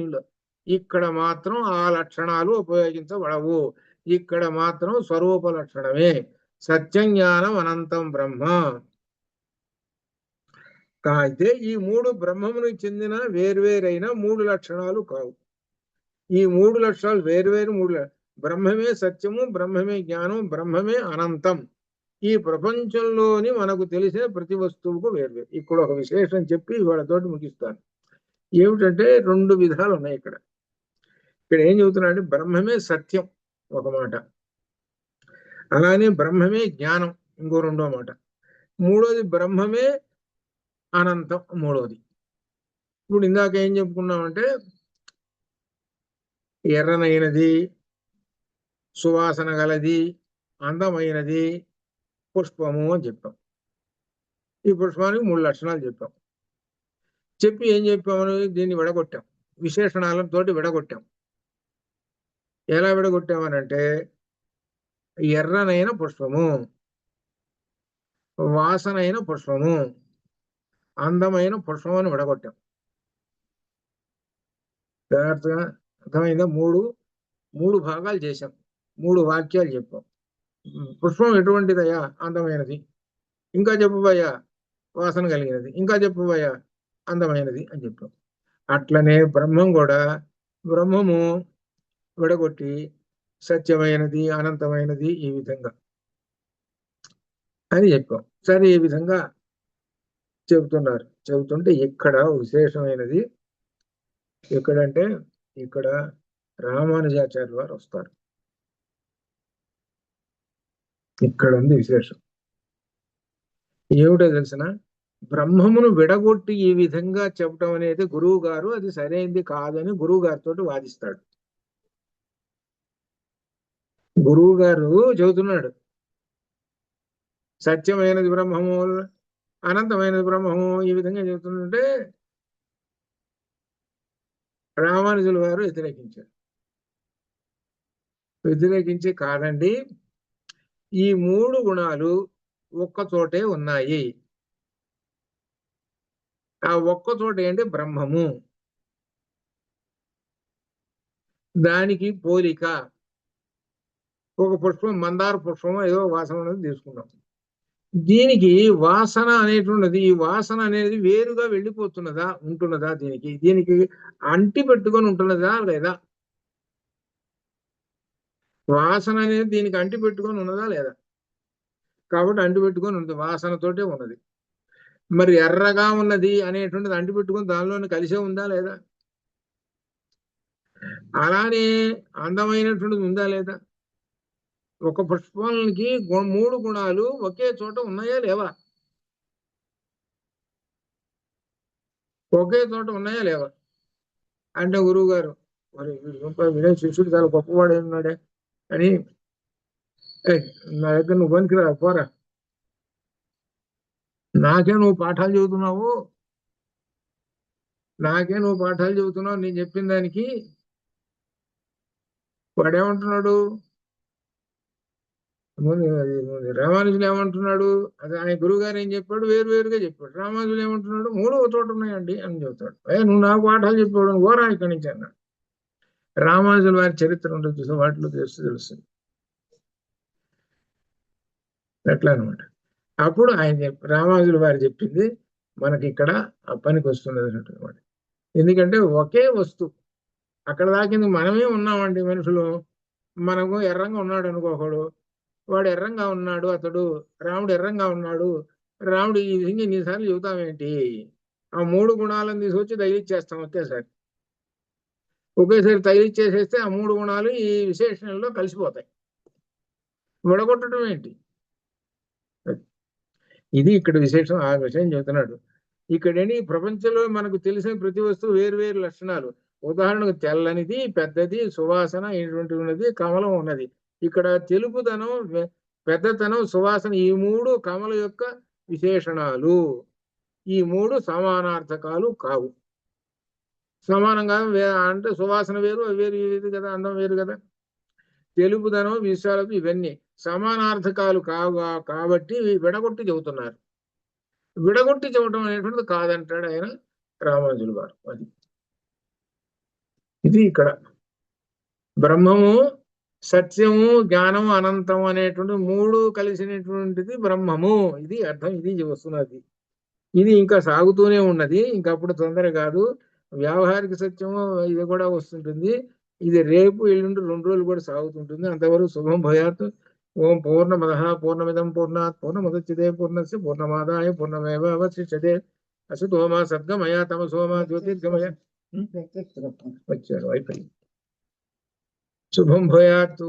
ఇక్కడ మాత్రం ఆ లక్షణాలు ఉపయోగించబడవు. ఇక్కడ మాత్రం స్వరూప లక్షణమే. సత్యం జ్ఞానం అనంతం బ్రహ్మ. అయితే ఈ మూడు బ్రహ్మమునికి చెందిన వేర్వేరైన మూడు లక్షణాలు కావు. ఈ మూడు లక్షణాలు వేర్వేరు బ్రహ్మమే సత్యము, బ్రహ్మమే జ్ఞానం, బ్రహ్మమే అనంతం. ఈ ప్రపంచంలోని మనకు తెలిసిన ప్రతి వస్తువుకు వేర్వేరు. ఇక్కడ ఒక విశేషం చెప్పి వాళ్ళతోటి ముగిస్తాను. ఏమిటంటే 2 విధాలు ఉన్నాయి ఇక్కడ. ఇక్కడ ఏం చెబుతున్నాడంటే బ్రహ్మమే సత్యం ఒక మాట, అలానే బ్రహ్మమే జ్ఞానం ఇంకో రెండో మాట, మూడోది బ్రహ్మమే అనంతం మూడోది. ఇప్పుడు ఇందాక ఏం చెప్పుకున్నామంటే ఎర్రనైనది, సువాసన గలది, అందమైనది పుష్పము అని చెప్పాం. ఈ పుష్పానికి 3 లక్షణాలు చెప్పాం. చెప్పి ఏం చెప్పామని దీన్ని విడగొట్టాం, విశేషణాలతో విడగొట్టాం. ఎలా విడగొట్టామనంటే ఎర్రనైన పుష్పము, వాసనైన పుష్పము, అందమైన పుష్పం అని విడగొట్టాం. జాగ్రత్తగా అర్థమైందా? మూడు భాగాలు చేశాం, 3 వాక్యాలు చెప్పాం. పుష్పం ఎటువంటిదయ్యా? అందమైనది. ఇంకా చెప్పబోయా వాసన కలిగినది. ఇంకా చెప్పబోయా అందమైనది అని చెప్పాం. అట్లనే బ్రహ్మం కూడా, బ్రహ్మము విడగొట్టి సత్యమైనది, అనంతమైనది ఈ విధంగా అని చెప్పాం. సరే, ఈ విధంగా చెబుతున్నారు. చెబుతుంటే ఇక్కడ విశేషమైనది ఎక్కడంటే ఇక్కడ రామానుజాచార్య వారు వస్తారు. ఇక్కడ ఉంది విశేషం. ఏమిటో తెలిసిన, బ్రహ్మమును విడగొట్టి ఈ విధంగా చెప్పడం అనేది గురువు గారు అది సరైనది కాదని గురువు గారితో వాదిస్తాడు. గురువు గారు చెబుతున్నాడు సత్యమైనది బ్రహ్మము, అనంతమైనది బ్రహ్మము ఈ విధంగా చెబుతుంటే రామానుజుల వారు వ్యతిరేకించారు. వ్యతిరేకించి కాదండి, ఈ 3 గుణాలు ఒక్క చోటే ఉన్నాయి. ఆ ఒక్క చోట ఏంటి? బ్రహ్మము. దానికి పోలిక ఒక పుష్పం, మందార పుష్పం ఏదో వాసన అనేది తీసుకున్నాం. దీనికి వాసన అనేటువంటిది, ఈ వాసన అనేది వేరుగా వెళ్ళిపోతున్నదా, ఉంటున్నదా? దీనికి అంటి పెట్టుకొని ఉంటున్నదా లేదా? వాసన అనేది దీనికి అంటి పెట్టుకొని ఉన్నదా లేదా? కాబట్టి అంటి పెట్టుకొని ఉంది, వాసనతోటే ఉన్నది. మరి ఎర్రగా ఉన్నది అనేటువంటిది అంటి పెట్టుకొని దానిలోని కలిసే ఉందా లేదా? అలానే అందమైనటువంటిది ఉందా లేదా? ఒక పుష్పానికి 3 గుణాలు ఒకే చోట ఉన్నాయా లేవా? ఒకే చోట ఉన్నాయా లేవా అంటే గురువు గారు మరి వినే శిష్యుడు చాలా గొప్పవాడు ఉన్నాడే అని, నా దగ్గర నువ్వు పనికిరా పోరా, నాకే నువ్వు పాఠాలు చెబుతున్నావు, నేను చెప్పిన దానికి. వాడేమంటున్నాడు? రామానుజులు ఏమంటున్నాడు? అది ఆయన గురువు గారు ఏం చెప్పాడు? వేరుగా చెప్పాడు. రామానుజులు ఏమంటున్నాడు? 3 ఒక చోట ఉన్నాయండి అని చెబుతాడు. నువ్వు నాకు పాఠాలు చెప్పాడు, ఓరా ఇక్కడి నుంచి అన్నాడు. రామానుజుల వారి చరిత్ర ఉంటుంది చూసా, వాటిలో తెలుస్తుంది ఎట్లా అనమాట. అప్పుడు ఆయన రామానుజుల వారు చెప్పింది మనకి ఇక్కడ ఆ పనికి వస్తున్నది అనమాట. ఎందుకంటే ఒకే వస్తువు అక్కడ దాకింది మనమే ఉన్నామండి మనుషులు. మనము ఎర్రంగా ఉన్నాడు అనుకోకూడదు, వాడు ఎర్రంగా ఉన్నాడు, అతడు రాముడు ఎర్రంగా ఉన్నాడు, రాముడు ఈ విధంగా ఇన్నిసార్లు చెబుతామేంటి? ఆ 3 గుణాలను తీసుకొచ్చి తగిలిచ్చేస్తాం ఒకేసారి తగిలిచ్చేసేస్తే ఆ 3 గుణాలు ఈ విశేషణంలో కలిసిపోతాయి. విడగొట్టడం ఏంటి? ఇది ఇక్కడ విశేషం. ఆ విషయం చెబుతున్నాడు. ఇక్కడేని ప్రపంచంలో మనకు తెలిసిన ప్రతి వస్తువు వేరు లక్షణాలు. ఉదాహరణకు తెల్లనిది, పెద్దది, సువాసన ఉన్నది, కమలం ఉన్నది. ఇక్కడ తెలుపుదనం, పెద్దతనం, సువాసన ఈ 3 కమల యొక్క విశేషణాలు. ఈ 3 సమానార్థకాలు కావు. సమానంగా అంటే సువాసన వేరు, అవి వేరు, ఇవి వేరు కదా, అందం వేరు కదా. తెలుపుదనం, విశాలత ఇవన్నీ సమానార్థకాలు కాబట్టి విడగొట్టి చెబుతున్నారు. విడగొట్టి చెప్పడం అనేటువంటిది కాదంటాడు ఆయన రామానుజులు గారు. అది ఇది ఇక్కడ బ్రహ్మము, సత్యము, జ్ఞానము, అనంతం అనేటువంటి మూడు కలిసినటువంటిది బ్రహ్మము. ఇది అర్థం, ఇది వస్తున్నది. ఇది ఇంకా సాగుతూనే ఉన్నది, ఇంకప్పుడు తొందర కాదు. వ్యావహారిక సత్యము ఇది కూడా వస్తుంటుంది. ఇది రేపు ఎల్లుండి 2 రోజులు కూడా సాగుతుంటుంది. అంతవరకు శుభం భయాత్. ఓం పూర్ణమద పూర్ణమిదం పూర్ణాత్ పూర్ణముదచ్యతే పూర్ణస్య పూర్ణమాదాయ పూర్ణమేవావశిష్యతే. అసతో మా సద్గమయ తమసో మా జ్యోతిర్గమయ. వచ్చారు, అయిపోయింది. శుభం భయాత్.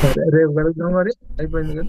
సరే, రేపు కలుద్దాం మరి. అయిపోయింది కదా.